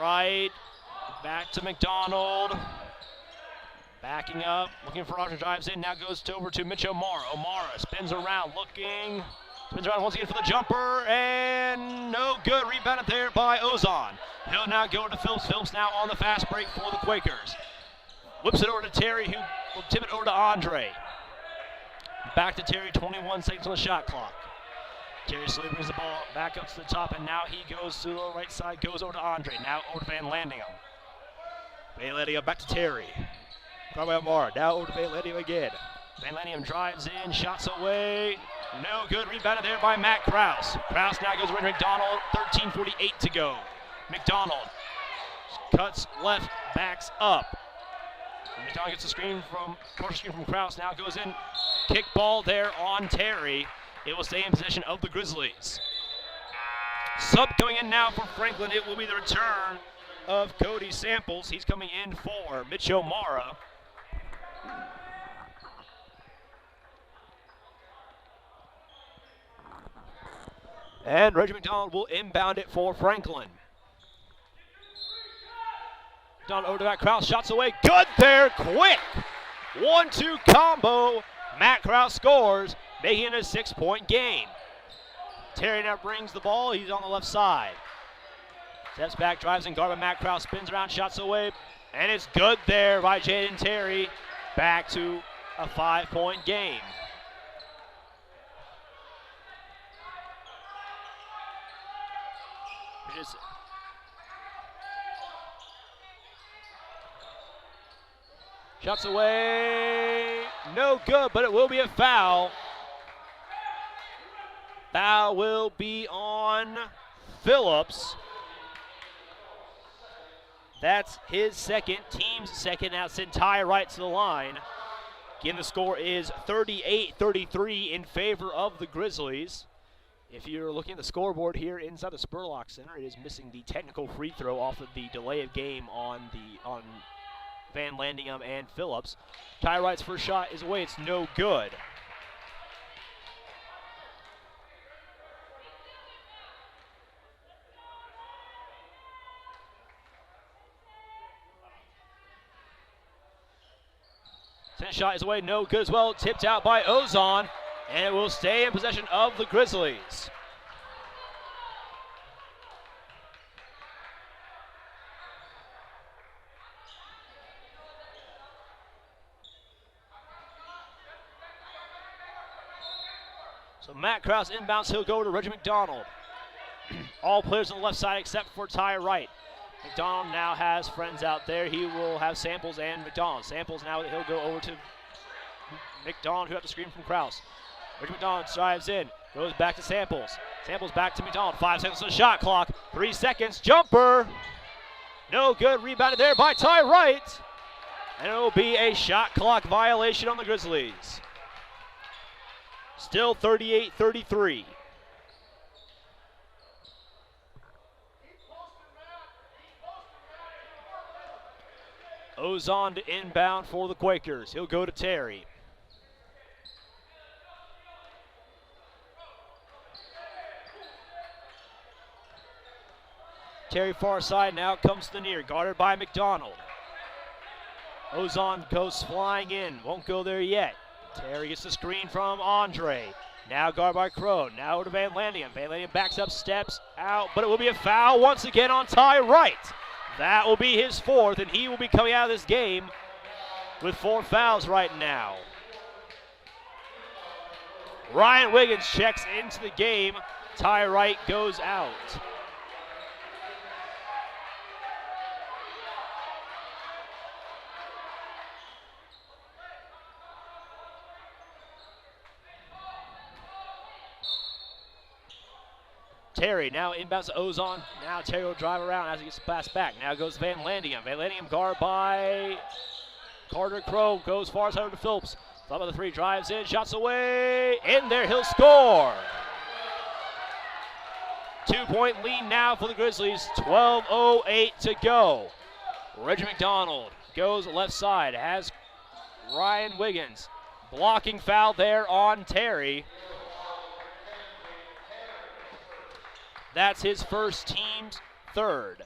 S2: Right, back to McDonald. Backing up, looking for options, drives in, now goes over to Mitch Omara. Omara spins around, looking, spins around once again for the jumper, and no good. Rebounded there by Ozon. He'll now go to Phillips. Phillips now on the fast break for the Quakers. Whips it over to Terry, who will tip it over to Andre. Back to Terry, 21 seconds on the shot clock. Terry slowly brings the ball back up to the top, and now he goes to the right side, goes over to Andre. Now over to Van Landingham. Van Landingham back to Terry. By Omar, now over to Van Landingham again. Van Landingham drives in, shots away. No good, rebounded there by Matt Krause. Krause now goes to McDonald, 13:48 to go. McDonald cuts left, backs up. McDonald gets a screen from Krause, now goes in. Kick ball there on Terry. It will stay in possession of the Grizzlies. Sub going in now for Franklin. It will be the return of Cody Samples. He's coming in for Mitch O'Mara. And Reggie McDonald will inbound it for Franklin. McDonald over to Matt Krause, shots away, good there, quick! 1-2 combo, Matt Krause scores, making it a 6-point game. Terry now brings the ball, he's on the left side. Steps back, drives in, guard by Matt Krause, spins around, shots away, and it's good there by Jaden Terry. Back to a 5-point game. Shots away, no good, but it will be a foul. Foul will be on Phillips. That's his second, team's second. Now send Ty Wright to the line. Again, the score is 38-33 in favor of the Grizzlies. If you're looking at the scoreboard here inside the Spurlock Center, it is missing the technical free throw off of the delay of game on Van Landingham and Phillips. Ty Wright's first shot is away. It's no good. Second shot is away. No good as well. Tipped out by Ozon, and it will stay in possession of the Grizzlies. So Matt Krause inbounds, he'll go to Reggie McDonald. All players on the left side except for Ty Wright. McDonald now has friends out there. He will have Samples and McDonald. Samples now, he'll go over to McDonald, who had the screen from Krause. Reggie McDonald drives in, goes back to Samples. Samples back to McDonald. 5 seconds on the shot clock. 3 seconds, jumper. No good, rebounded there by Ty Wright. And it will be a shot clock violation on the Grizzlies. Still 38-33. Ozon to inbound for the Quakers. He'll go to Terry. Terry far side, now comes to the near, guarded by McDonald. Ozon goes flying in, won't go there yet. Terry gets the screen from Andre. Now guarded by Crow, now to Van Landigham. Van Landigham backs up, steps out, but it will be a foul once again on Ty Wright. That will be his fourth, and he will be coming out of this game with 4 fouls right now. Ryan Wiggins checks into the game. Ty Wright goes out. Terry now inbounds to Ozon. Now Terry will drive around as he gets the pass back. Now goes Van Landigham. Van Landigham guard by Carter Crow. Goes far side to Phillips. Top of the 3, drives in, shots away. In there, he'll score. 2-point lead now for the Grizzlies. 12:08 to go. Reggie McDonald goes left side. Has Ryan Wiggins. Blocking foul there on Terry. That's his first, team's third.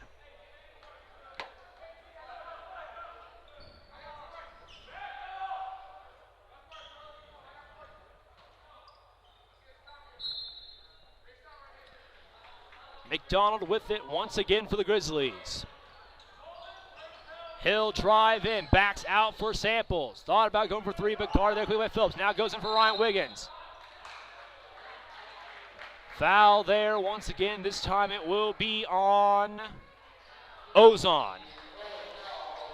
S2: McDonald with it once again for the Grizzlies. He'll drive in, backs out for Samples. Thought about going for 3, but guarded there quickly by Phillips. Now goes in for Ryan Wiggins. Foul there once again. This time it will be on Ozon.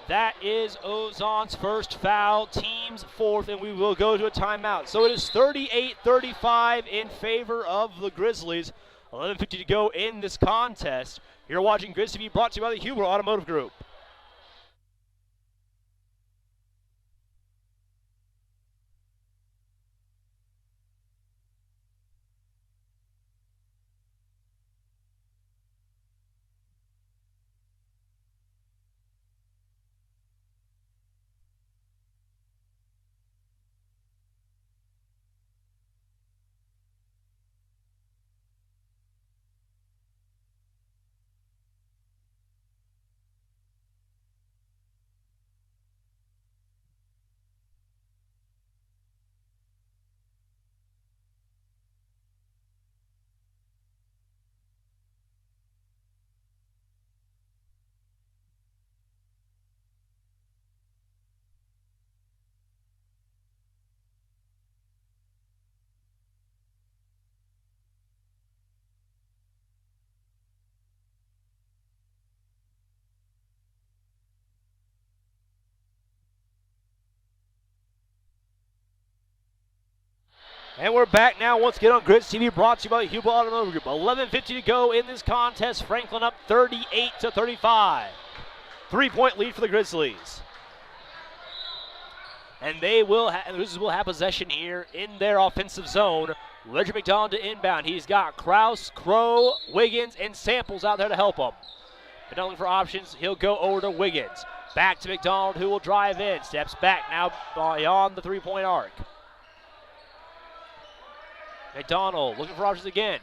S2: That is Ozon's first foul, team's fourth, and we will go to a timeout. So it is 38-35 in favor of the Grizzlies. 11:50 to go in this contest. You're watching Grizz TV, brought to you by the Huber Automotive Group. And we're back now once again on Grizz TV, brought to you by the Huber Automotive Group. 11:50 to go in this contest. Franklin up 38-35. 3-point lead for the Grizzlies. And the Grizzlies will have possession here in their offensive zone. Reggie McDonald to inbound. He's got Krause, Crow, Wiggins, and Samples out there to help him. McDonald looking for options. He'll go over to Wiggins. Back to McDonald, who will drive in. Steps back now beyond the 3-point arc. McDonald looking for options again.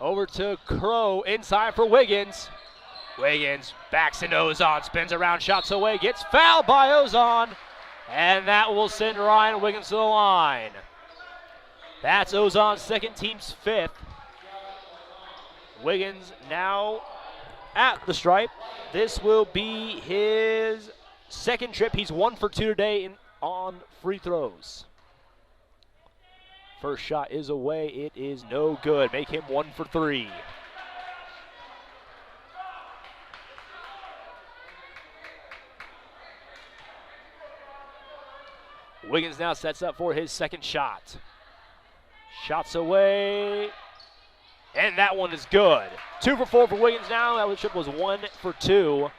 S2: Over to Crow, inside for Wiggins. Wiggins backs into Ozon, spins around, shots away, gets fouled by Ozon. And that will send Ryan Wiggins to the line. That's Ozon's second, team's fifth. Wiggins now at the stripe. This will be his second trip. He's 1 for 2 today on free throws. First shot is away. It is no good. Make him 1 for 3. Wiggins now sets up for his second shot. Shots away. And that one is good. 2 for 4 for Wiggins now. That trip was 1 for 2.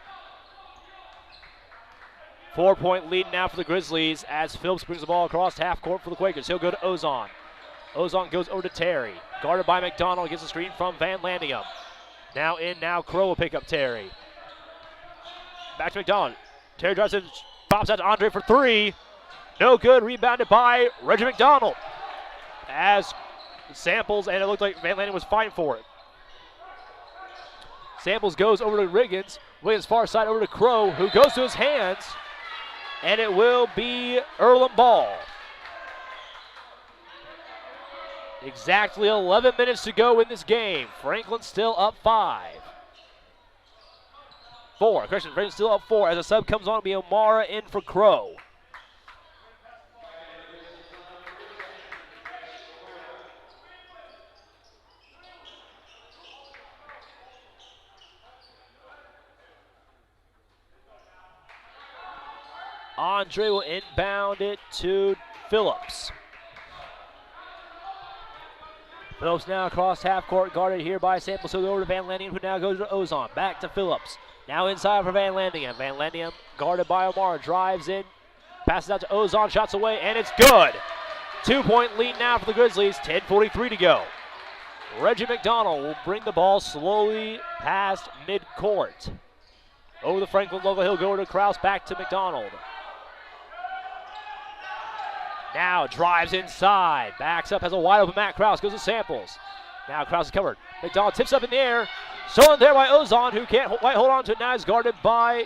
S2: 4-point lead now for the Grizzlies as Phillips brings the ball across half court for the Quakers. He'll go to Ozon. Ozon goes over to Terry. Guarded by McDonald, gets a screen from Van Landingham. Now in, now Crow will pick up Terry. Back to McDonald. Terry drives in, pops out to Andre for three. No good, rebounded by Reggie McDonald. As Samples, and it looked like Van Landingham was fighting for it. Samples goes over to Wiggins. Wiggins far side over to Crow, who goes to his hands. And it will be Earlham ball. Exactly 11 minutes to go in this game. Franklin still up 4. Franklin's still up 4 as a sub comes on to be O'Mara in for Crow. Andre will inbound it to Phillips. Phillips now across half court, guarded here by Samples. So over to Van Landingham, who now goes to Ozon. Back to Phillips. Now inside for Van Landingham. Van Landingham guarded by O'Mara. Drives in, passes out to Ozon, shots away, and it's good. 2-point lead now for the Grizzlies. 10:43 to go. Reggie McDonald will bring the ball slowly past midcourt. Over the Franklin logo, he'll go to Krause, back to McDonald. Now drives inside, backs up, has a wide open Matt Krause, goes to Samples. Now Krause is covered. McDonald tips up in the air, stolen there by Ozon, who can't quite hold on to it. Now is guarded by...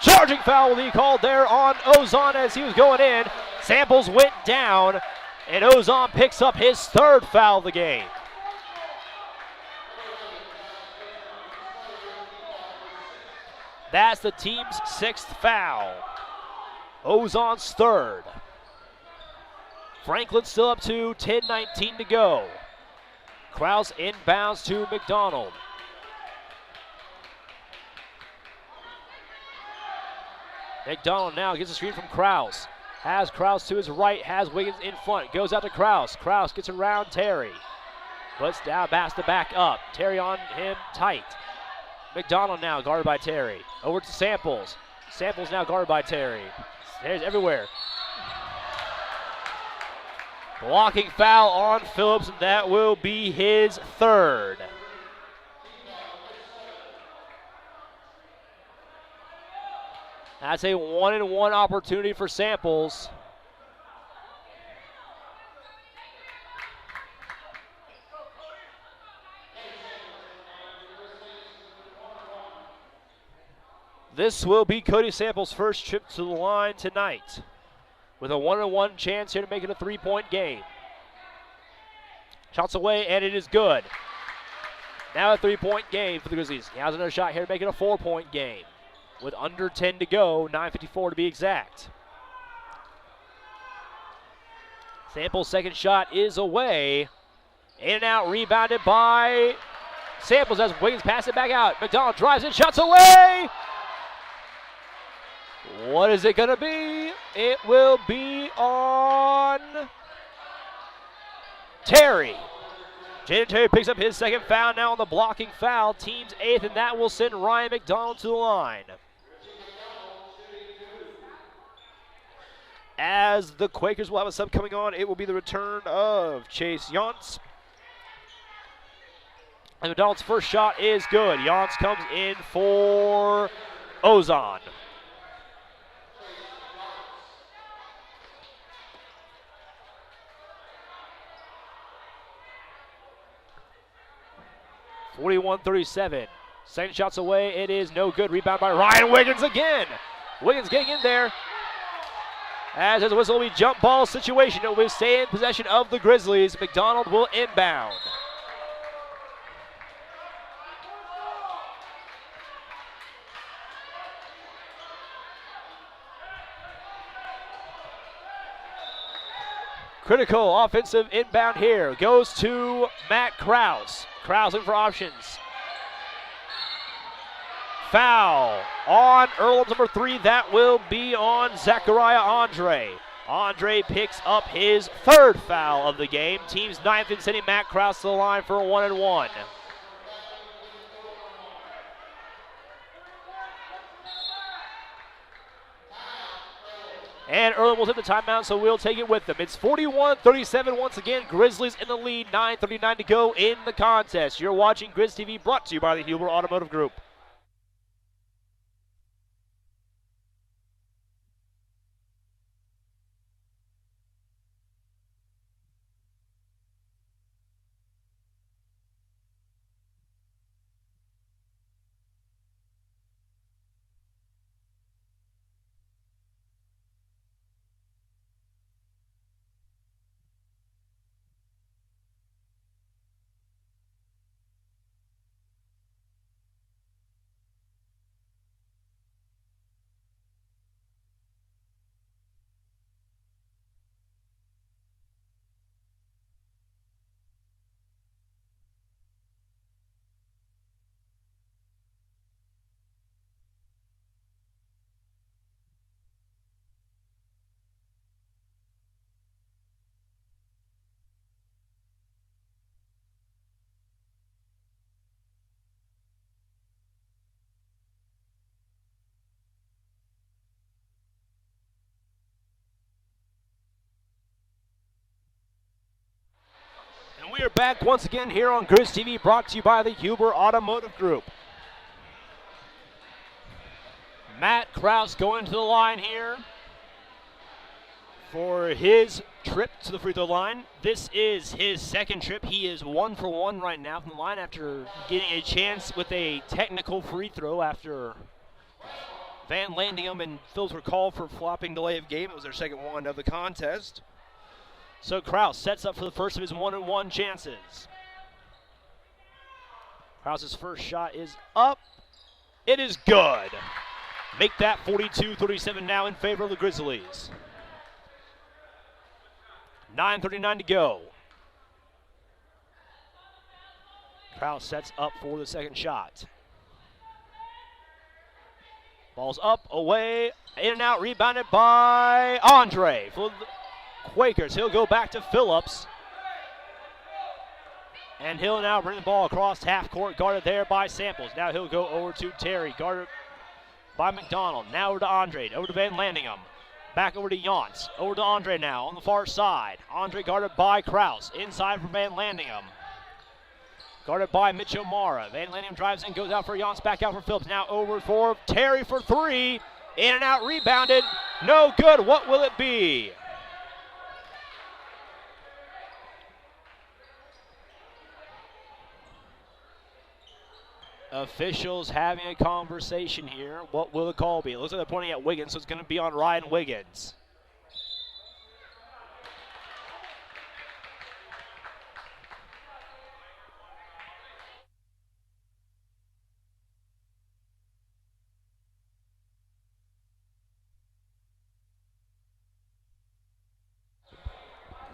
S2: Charging foul will be called there on Ozon as he was going in. Samples went down, and Ozon picks up his third foul of the game. That's the team's 6th foul. Ozon's 3rd. Franklin still up to 10:19 to go. Krause inbounds to McDonald. McDonald now gets a screen from Krause. Has Krause to his right, has Wiggins in front. Goes out to Krause. Krause gets around Terry. Puts down, backs to back up. Terry on him tight. McDonald now guarded by Terry. Over to Samples. Samples now guarded by Terry. Terry's everywhere. Blocking foul on Phillips, and that will be his 3rd. That's a 1-and-1 opportunity for Samples. This will be Cody Samples' first trip to the line tonight, with a 1-on-1 chance here to make it a 3-point game. Shots away, and it is good. Now a 3-point game for the Grizzlies. He has another shot here to make it a 4-point game, with under 10 to go, 9:54 to be exact. Samples' second shot is away. In and out, rebounded by Samples as Wiggins passes it back out. McDonald drives in, shots away! What is it going to be? It will be on Terry. Jaden Terry picks up his 2nd foul now on the blocking foul. Team's 8th, and that will send Ryan McDonald to the line. As the Quakers will have a sub coming on, it will be the return of Chase Yance. And McDonald's first shot is good. Yance comes in for Ozon. (41-37). Second shot's away. It is no good. Rebound by Ryan Wiggins again. Wiggins getting in there. As his whistle will be jump ball situation. It will stay in possession of the Grizzlies. McDonald will inbound. Critical offensive inbound here. Goes to Matt Krause. Krause looking for options. Foul on Earlham's number 3. That will be on Zachariah Andre. Andre picks up his 3rd foul of the game. Team's 9th, and sending Matt Krause to the line for a 1-and-1. And Earlham will take the timeout, so we'll take it with them. It's 41-37 once again. Grizzlies in the lead, 9:39 to go in the contest. You're watching Grizz TV, brought to you by the Huber Automotive Group. We are back once again here on Grizz TV, brought to you by the Huber Automotive Group. Matt Krause going to the line here for his trip to the free throw line. This is his second trip. He is 1 for 1 right now from the line after getting a chance with a technical free throw after Van Landingham and Phillips were called for flopping delay of game. It was their second one of the contest. So Krause sets up for the first of his 1-on-1 chances. Krause's first shot is up. It is good. Make that 42-37 now in favor of the Grizzlies. 9:39 to go. Krause sets up for the second shot. Ball's up, away, in and out, rebounded by Andre. For the Quakers, he'll go back to Phillips. And he'll now bring the ball across half court, guarded there by Samples. Now he'll go over to Terry, guarded by McDonald. Now over to Andre, over to Van Landingham. Back over to Yance, over to Andre now on the far side. Andre guarded by Krause, inside for Van Landingham. Guarded by Mitch O'Mara. Van Landingham drives in, goes out for Yance, back out for Phillips. Now over for Terry for three. In and out, rebounded. No good. What will it be? Officials having a conversation here. What will the call be? It looks like they're pointing at Wiggins, so it's going to be on Ryan Wiggins.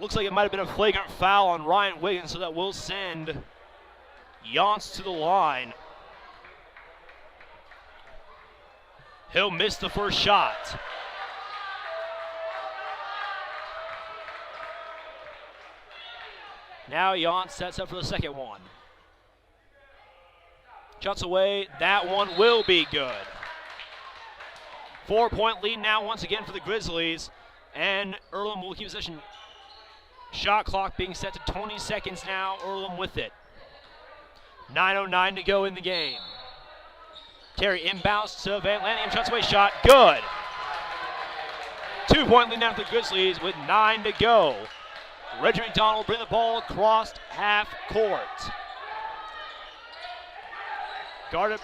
S2: Looks like it might have been a flagrant foul on Ryan Wiggins, so that will send Yance to the line. He'll miss the first shot. Now Yance sets up for the second one. Shots away. That one will be good. 4-point lead now once again for the Grizzlies. And Earlham will keep possession. Shot clock being set to 20 seconds now. Earlham with it. 9:09 to go in the game. Terry inbounds to Van Landingham, shots away, shot, good. 2-point lead now for the Grizzlies with 9 to go. Reggie McDonald will bring the ball across half court. Guarded,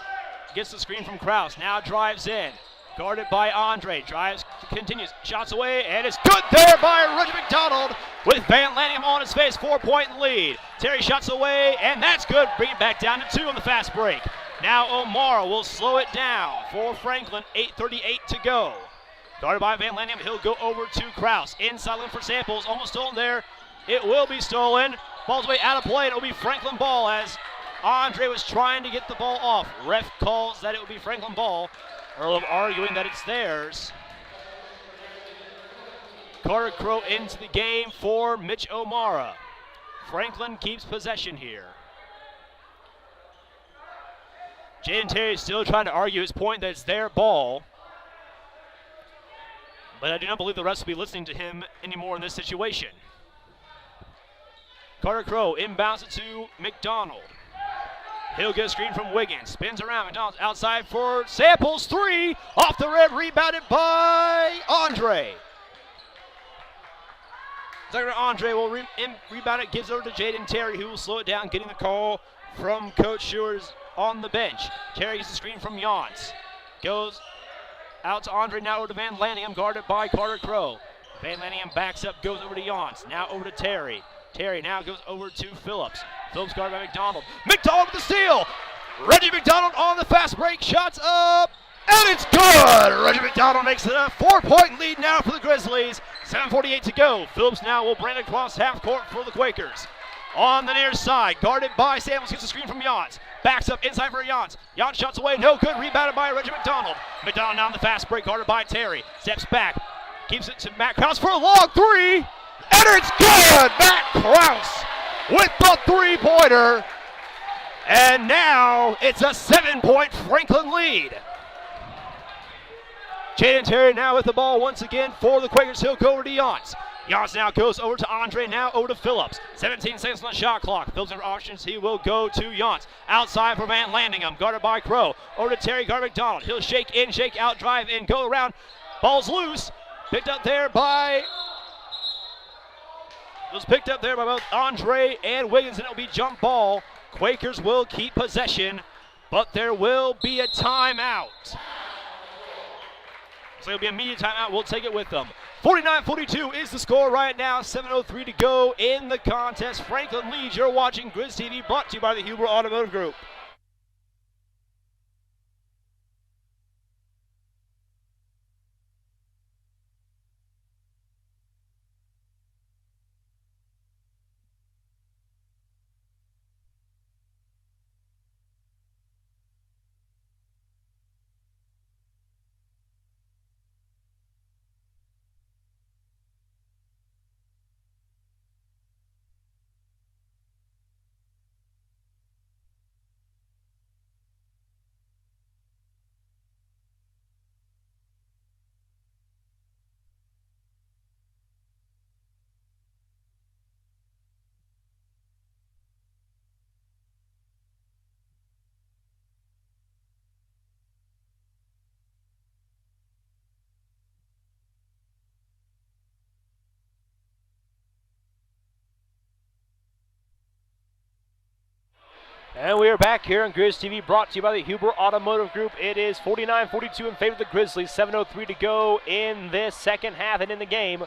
S2: gets the screen from Krause, now drives in. Guarded by Andre, drives, continues, shots away, and it's good there by Reggie McDonald with Van Landingham on his face, 4-point lead. Terry shots away, and that's good, bring it back down to 2 on the fast break. Now O'Mara will slow it down for Franklin, 8:38 to go. Guarded by Van Landingham, he'll go over to Krause. Inside looking for Samples, almost stolen there. It will be stolen. Ball's way out of play, and it'll be Franklin ball as Andre was trying to get the ball off. Ref calls that it will be Franklin ball. Earlham arguing that it's theirs. Carter Crow into the game for Mitch O'Mara. Franklin keeps possession here. Jaden Terry is still trying to argue his point that it's their ball. But I do not believe the refs will be listening to him anymore in this situation. Carter Crow inbounds it to McDonald. He'll get a screen from Wiggins. Spins around. McDonald's outside for Samples. 3. Off the rim. Rebounded by Andre. Andre will rebound it. Gives over to Jaden Terry, who will slow it down, getting the call from Coach Shewers on the bench. Terry gets the screen from Jans. Goes out to Andre, now over to Van Lanningham, guarded by Carter Crow. Van Lanningham backs up, goes over to Jans. Now over to Terry. Terry now goes over to Phillips. Phillips guarded by McDonald. McDonald with the steal! Reggie McDonald on the fast break. Shots up, and it's good! Reggie McDonald makes it a 4-point lead now for the Grizzlies. 7:48 to go. Phillips now will brand across half court for the Quakers. On the near side, guarded by Samuels, gets the screen from Jans. Backs up inside for Jans. Jans shots away, no good. Rebounded by Reggie McDonald. McDonald now on the fast break, guarded by Terry. Steps back, keeps it to Matt Krause for a long 3, and it's good! Matt Krause with the 3-pointer. And now it's a 7-point Franklin lead. Jaden Terry now with the ball once again for the Quakers. He'll go over to Jans. Jans now goes over to Andre, now over to Phillips. 17 seconds on the shot clock. Phillips in options. He will go to Jans. Outside for Van Lanningham, guarded by Crow. Over to Terry, guarded McDonald. He'll shake in, shake out, drive in, go around. Ball's loose. Picked up there by both Andre and Wiggins, and it'll be jump ball. Quakers will keep possession, but there will be a timeout. So it'll be a immediate timeout. We'll take it with them. 49-42 is the score right now. 7:03 to go in the contest. Franklin leads. You're watching Grizz TV, brought to you by the Huber Automotive Group. And we are back here on Grizz TV, brought to you by the Huber Automotive Group. It is 49-42 in favor of the Grizzlies. 7:03 to go in this second half and in the game.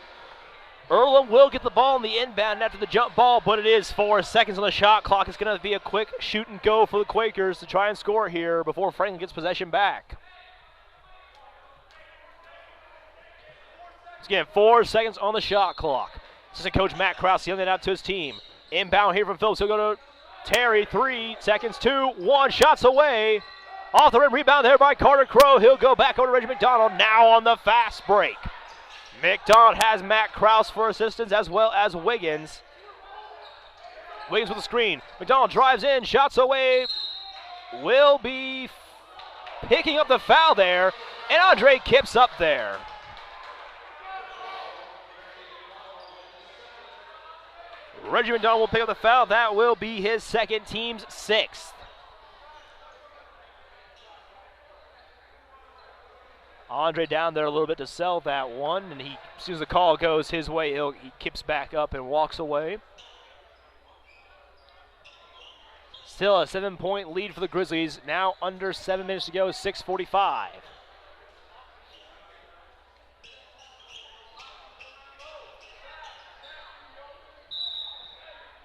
S2: Earlham will get the ball in the inbound after the jump ball, but it is 4 seconds on the shot clock. It's going to be a quick shoot and go for the Quakers to try and score here before Franklin gets possession back. Again, 4 seconds on the shot clock. Assistant coach Matt Krause yelling it out to his team. Inbound here from Phillips. He'll go to Terry. 3 seconds, 2, 1, shots away. Off the rim, rebound there by Carter Crow. He'll go back over to Reggie McDonald now on the fast break. McDonald has Matt Krause for assistance as well as Wiggins. Wiggins with the screen. McDonald drives in, shots away. Will be picking up the foul there, and Andre Kips up there. Reggie McDonald will pick up the foul. That will be his second, team's 6th. Andre down there a little bit to sell that one, and as soon as the call goes his way, he kips back up and walks away. Still a 7-point lead for the Grizzlies. Now under 7 minutes to go, 6:45.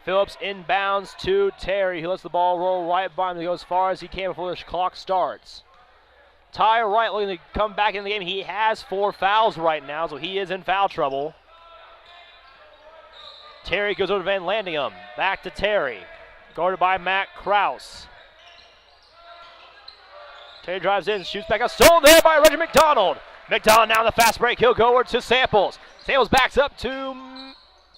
S2: Phillips inbounds to Terry. He lets the ball roll right by him to go as far as he can before the clock starts. Ty Wright looking to come back in the game. He has 4 fouls right now, so he is in foul trouble. Terry goes over to Van Lanningham. Back to Terry. Guarded by Matt Krause. Terry drives in, shoots back up. Stolen there by Reggie McDonald. McDonald now on the fast break. He'll go over to Samples. Samples backs up to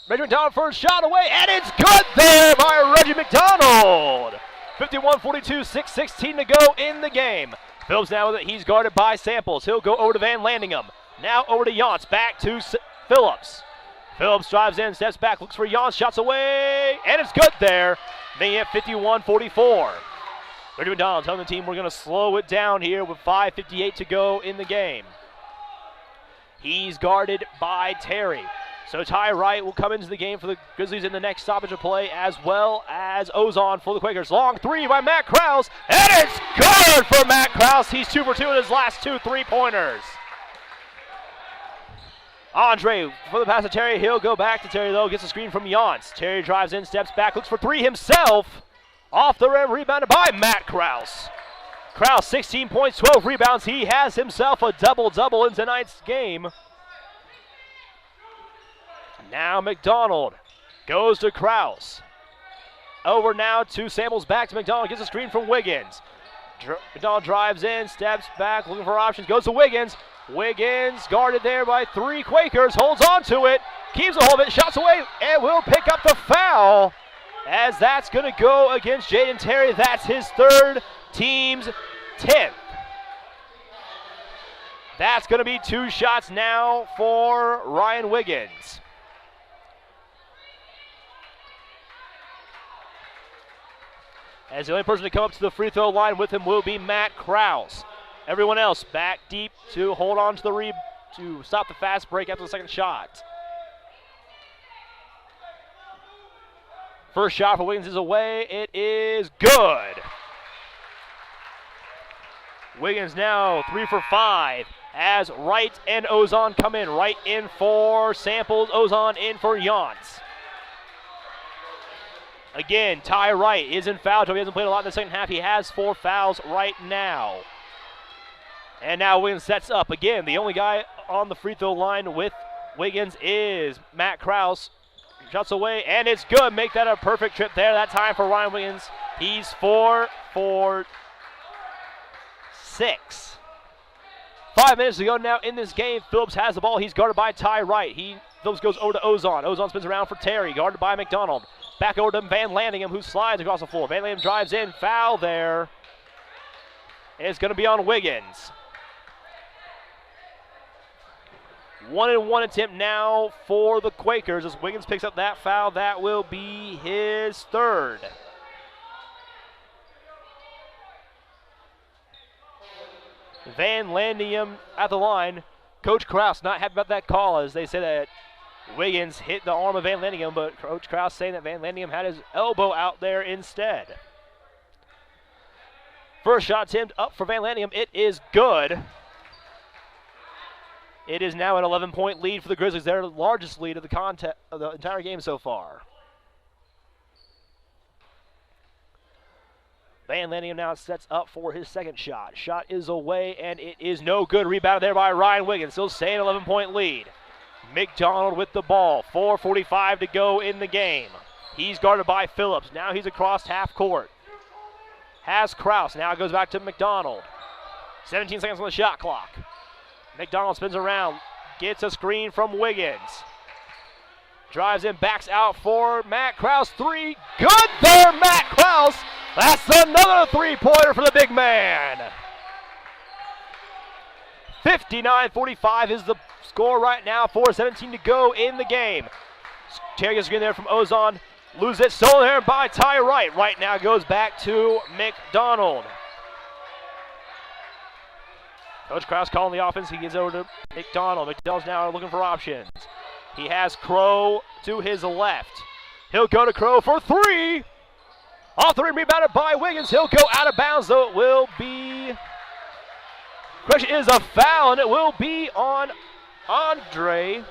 S2: Reggie McDonald for a shot away, and it's good there by Reggie McDonald. 51-42, 6:16 to go in the game. Phillips now with it. He's guarded by Samples. He'll go over to Van Lanningham.
S1: Now over to Yance, back to Phillips. Phillips drives in, steps back, looks for Yance, shots away, and it's good there. Making it 51-44. Reggie McDonald telling the team we're going to slow it down here with 5:58 to go in the game. He's guarded by Terry. So Ty Wright will come into the game for the Grizzlies in the next stoppage of play, as well as Ozon for the Quakers. Long three by Matt Krause, and it's good for Matt Krause. He's 2 for 2 in his last 2 3-pointers. Andre for the pass to Terry. He'll go back to Terry, though. Gets a screen from Yance. Terry drives in, steps back, looks for 3 himself. Off the rim, rebounded by Matt Krause. Krause, 16 points, 12 rebounds. He has himself a double-double in tonight's game. Now McDonald goes to Krause. Over now to Samuels, back to McDonald. Gets a screen from Wiggins. McDonald drives in, steps back, looking for options. Goes to Wiggins. Wiggins guarded there by 3 Quakers. Holds on to it. Keeps a hold of it. Shots away and will pick up the foul. As that's going to go against Jaden Terry. That's his 3rd, team's 10th. That's going to be 2 shots now for Ryan Wiggins. As the only person to come up to the free throw line with him will be Matt Krause. Everyone else back deep to hold on to the to stop the fast break after the second shot. First shot for Wiggins is away. It is good. Wiggins now 3 for 5 as Wright and Ozon come in. Wright in for Samples, Ozon in for Yance. Again, Ty Wright is in foul trouble. He hasn't played a lot in the second half. He has 4 fouls right now. And now Wiggins sets up. Again, the only guy on the free throw line with Wiggins is Matt Krause. Shots away, and it's good. Make that a perfect trip there. That time for Ryan Wiggins. He's 4 for 6. 5 minutes to go now in this game. Phillips has the ball. He's guarded by Ty Wright. Phillips goes over to Ozon. Ozon spins around for Terry, guarded by McDonald. Back over to Van Landingham, who slides across the floor. Van Landingham drives in. Foul there. It's going to be on Wiggins. 1-and-1 attempt now for the Quakers as Wiggins picks up that foul. That will be his 3rd. Van Landingham at the line. Coach Krause not happy about that call, as they say that Wiggins hit the arm of Van Landingham, but Coach Krause saying that Van Landingham had his elbow out there instead. First shot attempt up for Van Landingham. It is good. It is now an 11-point lead for the Grizzlies. Their largest lead of the entire game so far. Van Landingham now sets up for his 2nd shot. Shot is away, and it is no good. Rebounded there by Ryan Wiggins. Still staying 11-point lead. McDonald with the ball. 4:45 to go in the game. He's guarded by Phillips. Now he's across half court. Has Krause. Now goes back to McDonald. 17 seconds on the shot clock. McDonald spins around, gets a screen from Wiggins. Drives in, backs out for Matt Krause. 3, good there, Matt Krause. That's another 3-pointer for the big man. 59-45 is the score right now. 4:17 to go in the game. Terry gets a screen there from Ozon. Loses it, stolen there by Ty Wright. Right now goes back to McDonald. Coach Krause calling the offense. He gets over to McDonald. McDonald's now looking for options. He has Crow to his left. He'll go to Crow for 3. Off the rim, rebounded by Wiggins. He'll go out of bounds, though it will be. Correction, is a foul, and it will be on Andre.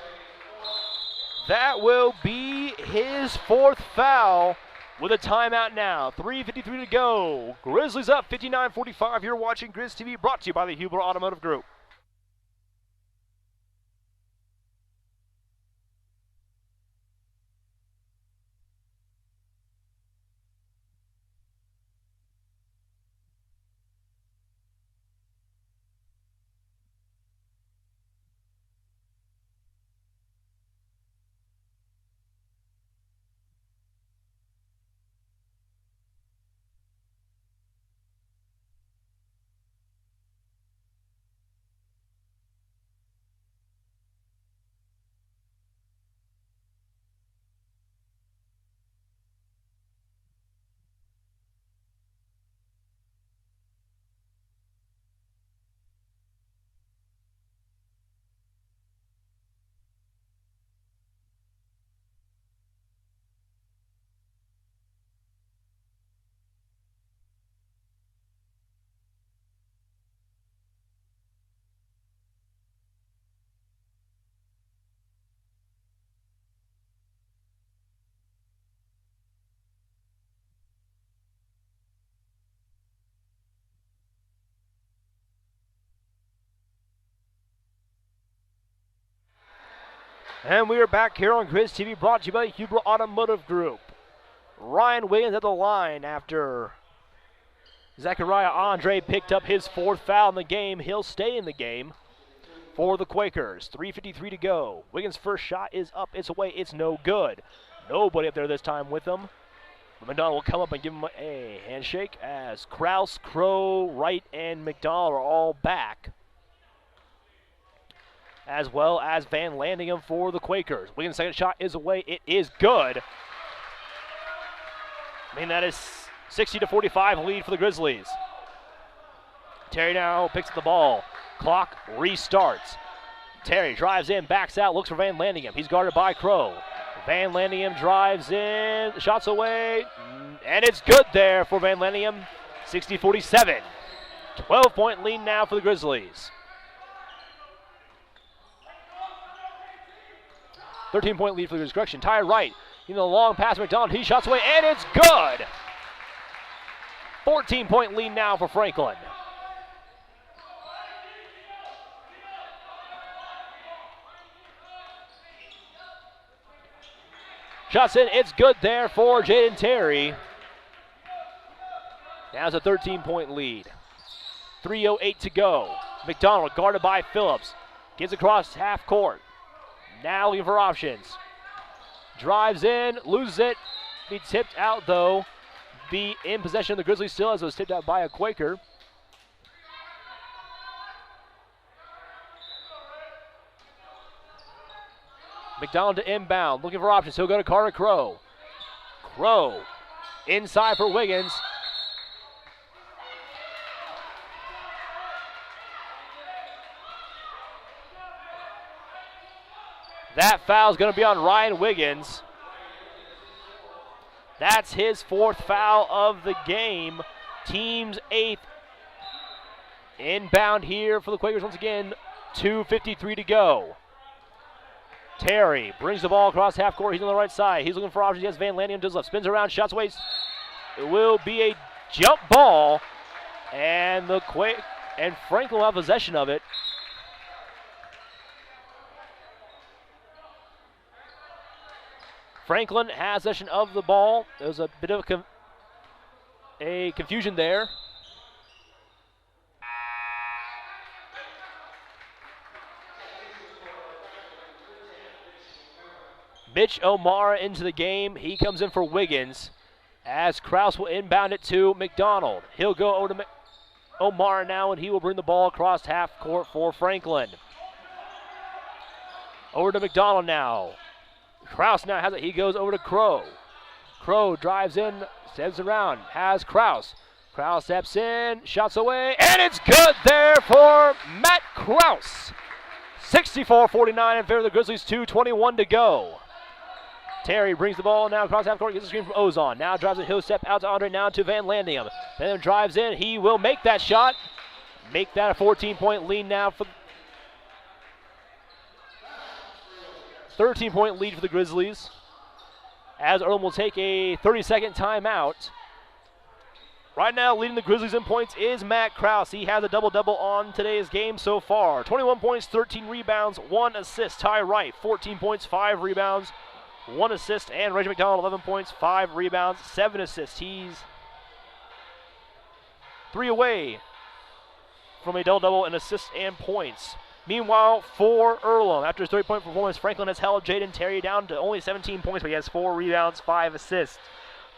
S1: That will be his 4th foul with a timeout now. 3:53 to go. Grizzlies up 59-45. You're watching Grizz TV, brought to you by the Huber Automotive Group.
S2: And we are back here on Grizz TV, brought to you by Huber Automotive Group. Ryan Wiggins at the line after Zachariah Andre picked up his 4th foul in the game. He'll stay in the game for the Quakers. 3:53 to go. Wiggins' first shot is up. It's away. It's no good. Nobody up there this time with him. McDonald will come up and give him a handshake as Kraus, Crow, Wright, and McDonald are all back, as well as Van Landingham for the Quakers. Wiggins' second shot is away. It is good. I mean, that is 60-45 lead for the Grizzlies. Terry now picks up the ball. Clock restarts. Terry drives in, backs out, looks for Van Landingham. He's guarded by Crow. Van Landingham drives in, shots away, and it's good there for Van Landingham. 60-47. 12-point lead now for the Grizzlies. 13-point lead for the Grizzlies. Correction, Ty Wright. In the long pass to McDonald, he shots away, and it's good. 14-point lead now for Franklin. Shots in, it's good there for Jaden Terry. Now it's a 13-point lead. 3:08 to go. McDonald guarded by Phillips. Gives across half court. Now looking for options. Drives in, loses it. Be tipped out though. Be in possession of the Grizzlies still, as it was tipped out by a Quaker. McDonald to inbound, looking for options. He'll go to Carter Crow. Crow inside for Wiggins. That foul is going to be on Ryan Wiggins. That's his 4th foul of the game. Team's 8th. Inbound here for the Quakers once again. 2:53 to go. Terry brings the ball across half court. He's on the right side. He's looking for options. He has Van Landingham to his left. Spins around, shots away. It will be a jump ball. And Franklin will have possession of it. Franklin has possession of the ball. There's a bit of a confusion there. Mitch O'Mara into the game. He comes in for Wiggins as Kraus will inbound it to McDonald. He'll go over to O'Mara now, and he will bring the ball across half court for Franklin. Over to McDonald now. Kraus now has it. He goes over to Crow. Crow drives in, steps around, has Kraus. Kraus steps in, shots away, and it's good there for Matt Kraus. 64-49 in favor of the Grizzlies, 2:21 to go. Terry brings the ball now across half court, gets a screen from Ozon. Now drives it, he'll step out to Andre, now to Van Landingham. Then drives in, he will make that shot. Make that a 14-point lead now for 13-point lead for the Grizzlies, as Earlham will take a 30-second timeout. Right now, leading the Grizzlies in points is Matt Kraus. He has a double-double on today's game so far. 21 points, 13 rebounds, 1 assist. Ty Wright, 14 points, 5 rebounds, 1 assist. And Reggie McDonald, 11 points, 5 rebounds, 7 assists. He's 3 away from a double-double in assists and points. Meanwhile, for Earlham, after his 30-point performance, Franklin has held Jaden Terry down to only 17 points, but he has 4 rebounds, 5 assists.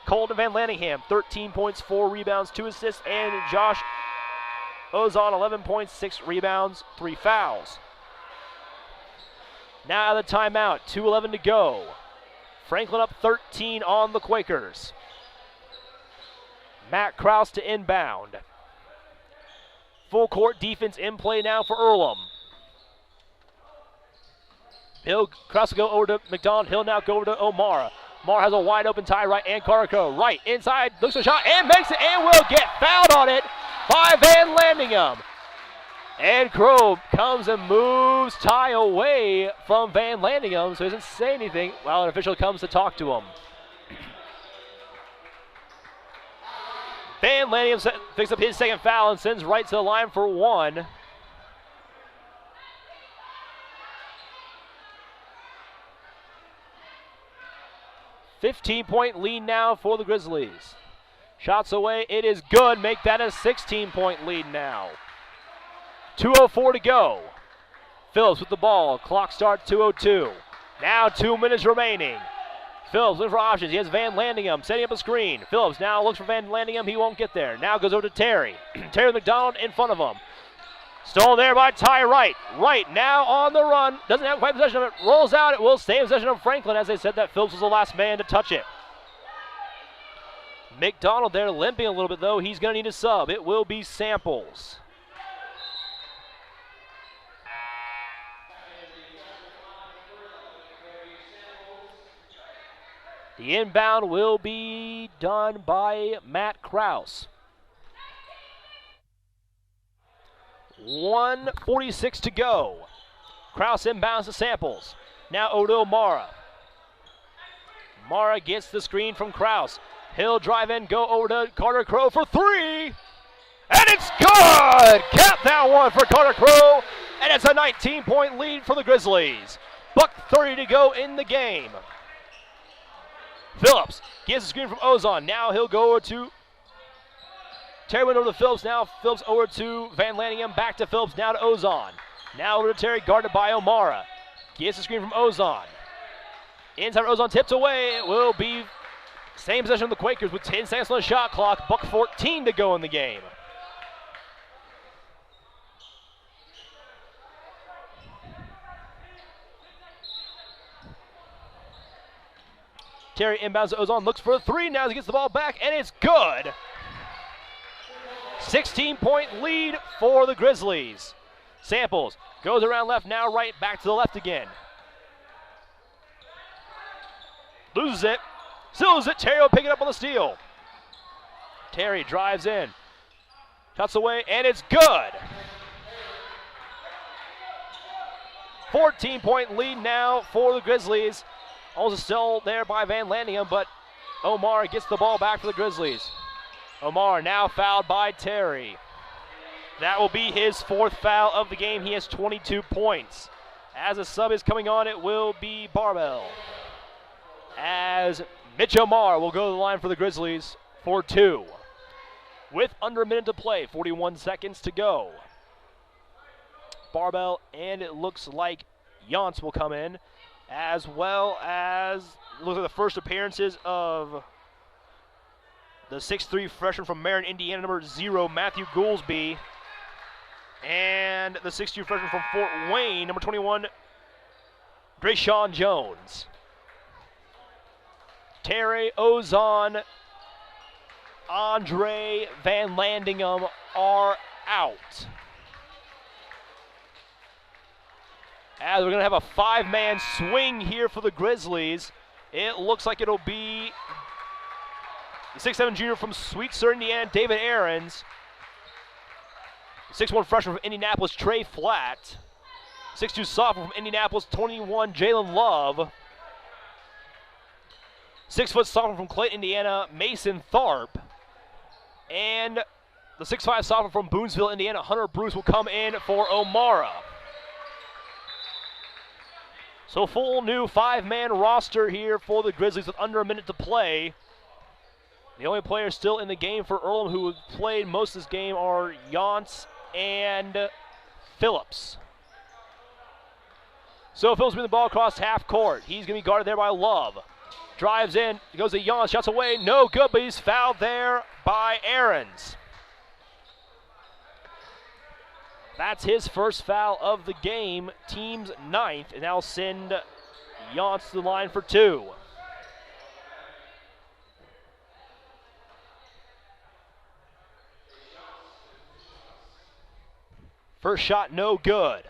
S2: Colton Van Landingham, 13 points, 4 rebounds, 2 assists, and Josh Ozon, 11 points, 6 rebounds, 3 fouls. Now out of the timeout, 2:11 to go. Franklin up 13 on the Quakers. Matt Kraus to inbound. Full court defense in play now for Earlham. Kraus will go over to McDonald. He'll now go over to O'Mara. O'Mara has a wide open Ty Wright and Carter Crow. Wright inside, looks for a shot and makes it, and will get fouled on it by Van Landingham. And Crow comes and moves Ty away from Van Landingham, so he doesn't say anything while an official comes to talk to him. Van Landingham picks up his second foul and sends Wright to the line for 1.
S1: 15-point lead now for the Grizzlies. Shots away, it is good. Make that a 16-point lead now. 2:04 to go. Phillips with the ball. Clock starts 2:02. Now 2 minutes remaining. Phillips looking for options. He has Van Landingham setting up a screen. Phillips now looks for Van Landingham. He won't get there. Now goes over to Terry. Terry with McDonald in front of him. Stolen there by Ty Wright. Wright now on the run. Doesn't have quite possession of it. Rolls out. It will stay in possession of Franklin. As they said, that Phillips was the last man to touch it. McDonald there limping a little bit, though. He's going to need a sub. It will be Samples. The inbound will be done by Matt Krause. 1:46 to go. Krause inbounds to Samples. Now Odo Mara. Mara gets the screen from Krause. He'll drive in, go over to Carter Crow for three. And it's good! Cap that one for Carter Crow. And it's a 19-point lead for the Grizzlies. $1:30 to go in the game. Phillips gets the screen from Ozon. Now he'll go over to Terry, went over to Phillips. Now Phillips over to Van Landingham. Back to Phillips. Now to Ozon. Now over to Terry, guarded by O'Mara. Gets the screen from Ozon. Inside Ozon, tips away. It will be same possession of the Quakers with 10 seconds on the shot clock. $1:14 to go in the game. Terry inbounds to Ozon, looks for a three. Now he gets the ball back, and it's good. 16-point lead for the Grizzlies. Samples goes around left, now right, back to the left again. Loses it. Still loses it. Terry will pick it up on the steal. Terry drives in. Shots away, and it's good. 14-point lead now for the Grizzlies. Almost still there by Van Landingham, but Omar gets the ball back for the Grizzlies. Omar now fouled by Terry. That will be his fourth foul of the game. He has 22 points. As a sub is coming on, it will be Barbell. As Mitch Omar will go to the line for the Grizzlies for two. With under a minute to play, 41 seconds to go. Barbell, and it looks like Yance will come in, as well as look at the first appearances of the 6'3" freshman from Marion, Indiana, number 0, Matthew Goolsby, and the 6'2" freshman from Fort Wayne, number 21, Drayshawn Jones. Terry, Ozon, Andre Van Landingham are out. As we're going to have a 5-man swing here for the Grizzlies. It looks like it'll be the 6'7" junior from Sweet Sir, Indiana, David Aarons. 6'1" freshman from Indianapolis, Trey Flatt. 6'2" sophomore from Indianapolis, 21, Jalen Love. 6' sophomore from Clayton, Indiana, Mason Tharp. And the 6'5" sophomore from Boonesville, Indiana, Hunter Bruce will come in for O'Mara. So full new 5-man roster here for the Grizzlies with under a minute to play. The only players still in the game for Earlham who have played most of this game are Yance and Phillips. So Phillips bringing the ball across half court. He's going to be guarded there by Love. Drives in, goes to Yance, shots away, no good, but he's fouled there by Aarons. That's his first foul of the game, team's 9th, and that'll send Yance to the line for 2. First shot, no good.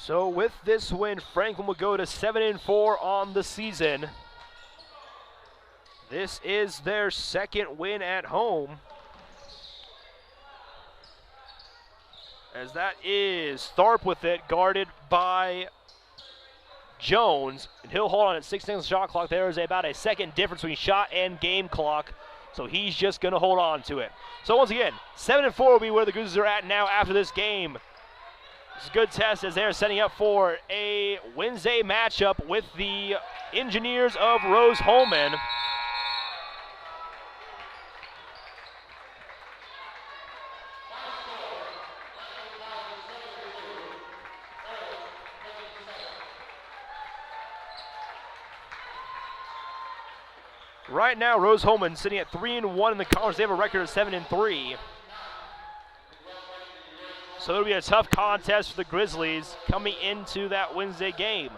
S1: So with this win, Franklin will go to 7-4 on the season. This is their second win at home. As that is Tharp with it, guarded by Jones. And he'll hold on at 6 seconds shot clock. There is about a second difference between shot and game clock. So he's just going to hold on to it. So once again, 7-4 will be where the Grizzlies are at now after this game. It's a good test as they're setting up for a Wednesday matchup with the Engineers of Rose-Hulman. Right now, Rose-Hulman sitting at 3-1 in the conference. They have a record of 7-3. So it'll be a tough contest for the Grizzlies coming into that Wednesday game.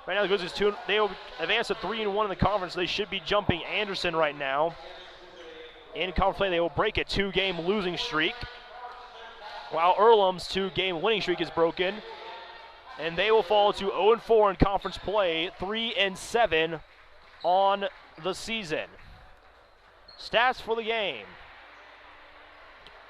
S1: Right now, the Grizzlies they will advance to 3-1 in the conference. They should be jumping Anderson right now. In conference play, they will break a 2-game losing streak, while Earlham's 2-game winning streak is broken, and they will fall to 0-4 in conference play, 3-7 on the season. Stats for the game: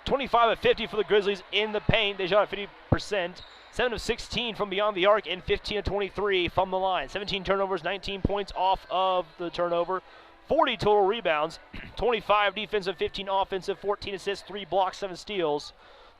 S1: 25 of 50 for the Grizzlies in the paint. They shot at 50%. 7 of 16 from beyond the arc and 15 of 23 from the line. 17 turnovers, 19 points off of the turnover. 40 total rebounds, 25 defensive, 15 offensive, 14 assists, 3 blocks, 7 steals.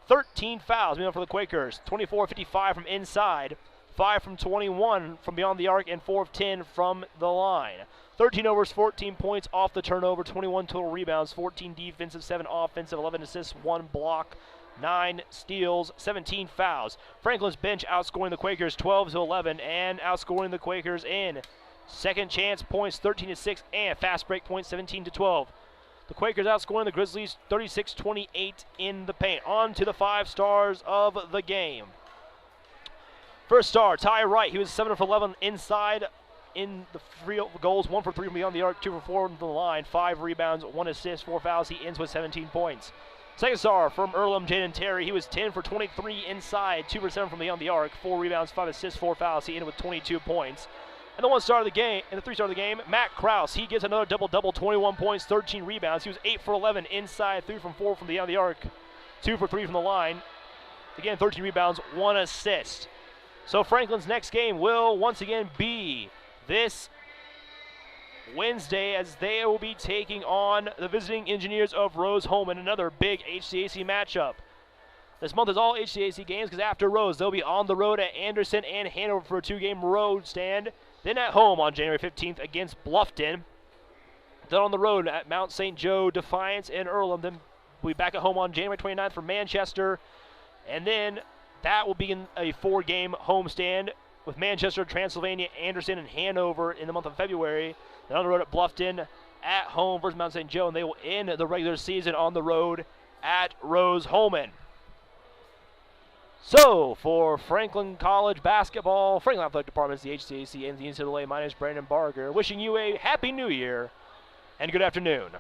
S1: 13 fouls for the Quakers. 24 of 55 from inside. 5 from 21 from beyond the arc and 4 of 10 from the line. 13 overs, 14 points off the turnover, 21 total rebounds, 14 defensive, 7 offensive, 11 assists, 1 block, 9 steals, 17 fouls. Franklin's bench outscoring the Quakers 12-11 and outscoring the Quakers in second chance points 13-6 and fast break points 17-12. The Quakers outscoring the Grizzlies 36-28 in the paint. On to the 5 stars of the game. First star, Ty Wright. He was 7 for 11 inside in the free goals, 1 for 3 from beyond the arc, 2 for 4 from the line, 5 rebounds, 1 assist, 4 fouls. He ends with 17 points. Second star from Earlham, Jaden Terry. He was 10 for 23 inside, 2 for 7 from beyond the arc, 4 rebounds, 5 assists, 4 fouls. He ended with 22 points. And the 1 star of the game, and the 3 star of the game, Matt Krause. He gets another double-double, 21 points, 13 rebounds. He was 8 for 11 inside, 3 from 4 from beyond the arc, 2 for 3 from the line. Again, 13 rebounds, 1 assist. So Franklin's next game will once again be this Wednesday, as they will be taking on the visiting Engineers of Rose-Hulman, another big HCAC matchup. This month is all HCAC games because after Rose, they'll be on the road at Anderson and Hanover for a 2-game road stand. Then at home on January 15th against Bluffton. Then on the road at Mount St. Joe, Defiance, and Earlham. Then we'll be back at home on January 29th for Manchester. And then that will be in a 4-game homestand with Manchester, Transylvania, Anderson, and Hanover in the month of February. Then on the road at Bluffton, at home versus Mount St. Joe, and they will end the regular season on the road at Rose-Hulman. So, for Franklin College basketball, Franklin Athletic Departments, the HCAC, and the NCAA, my name is Brandon Barger, wishing you a Happy New Year and good afternoon.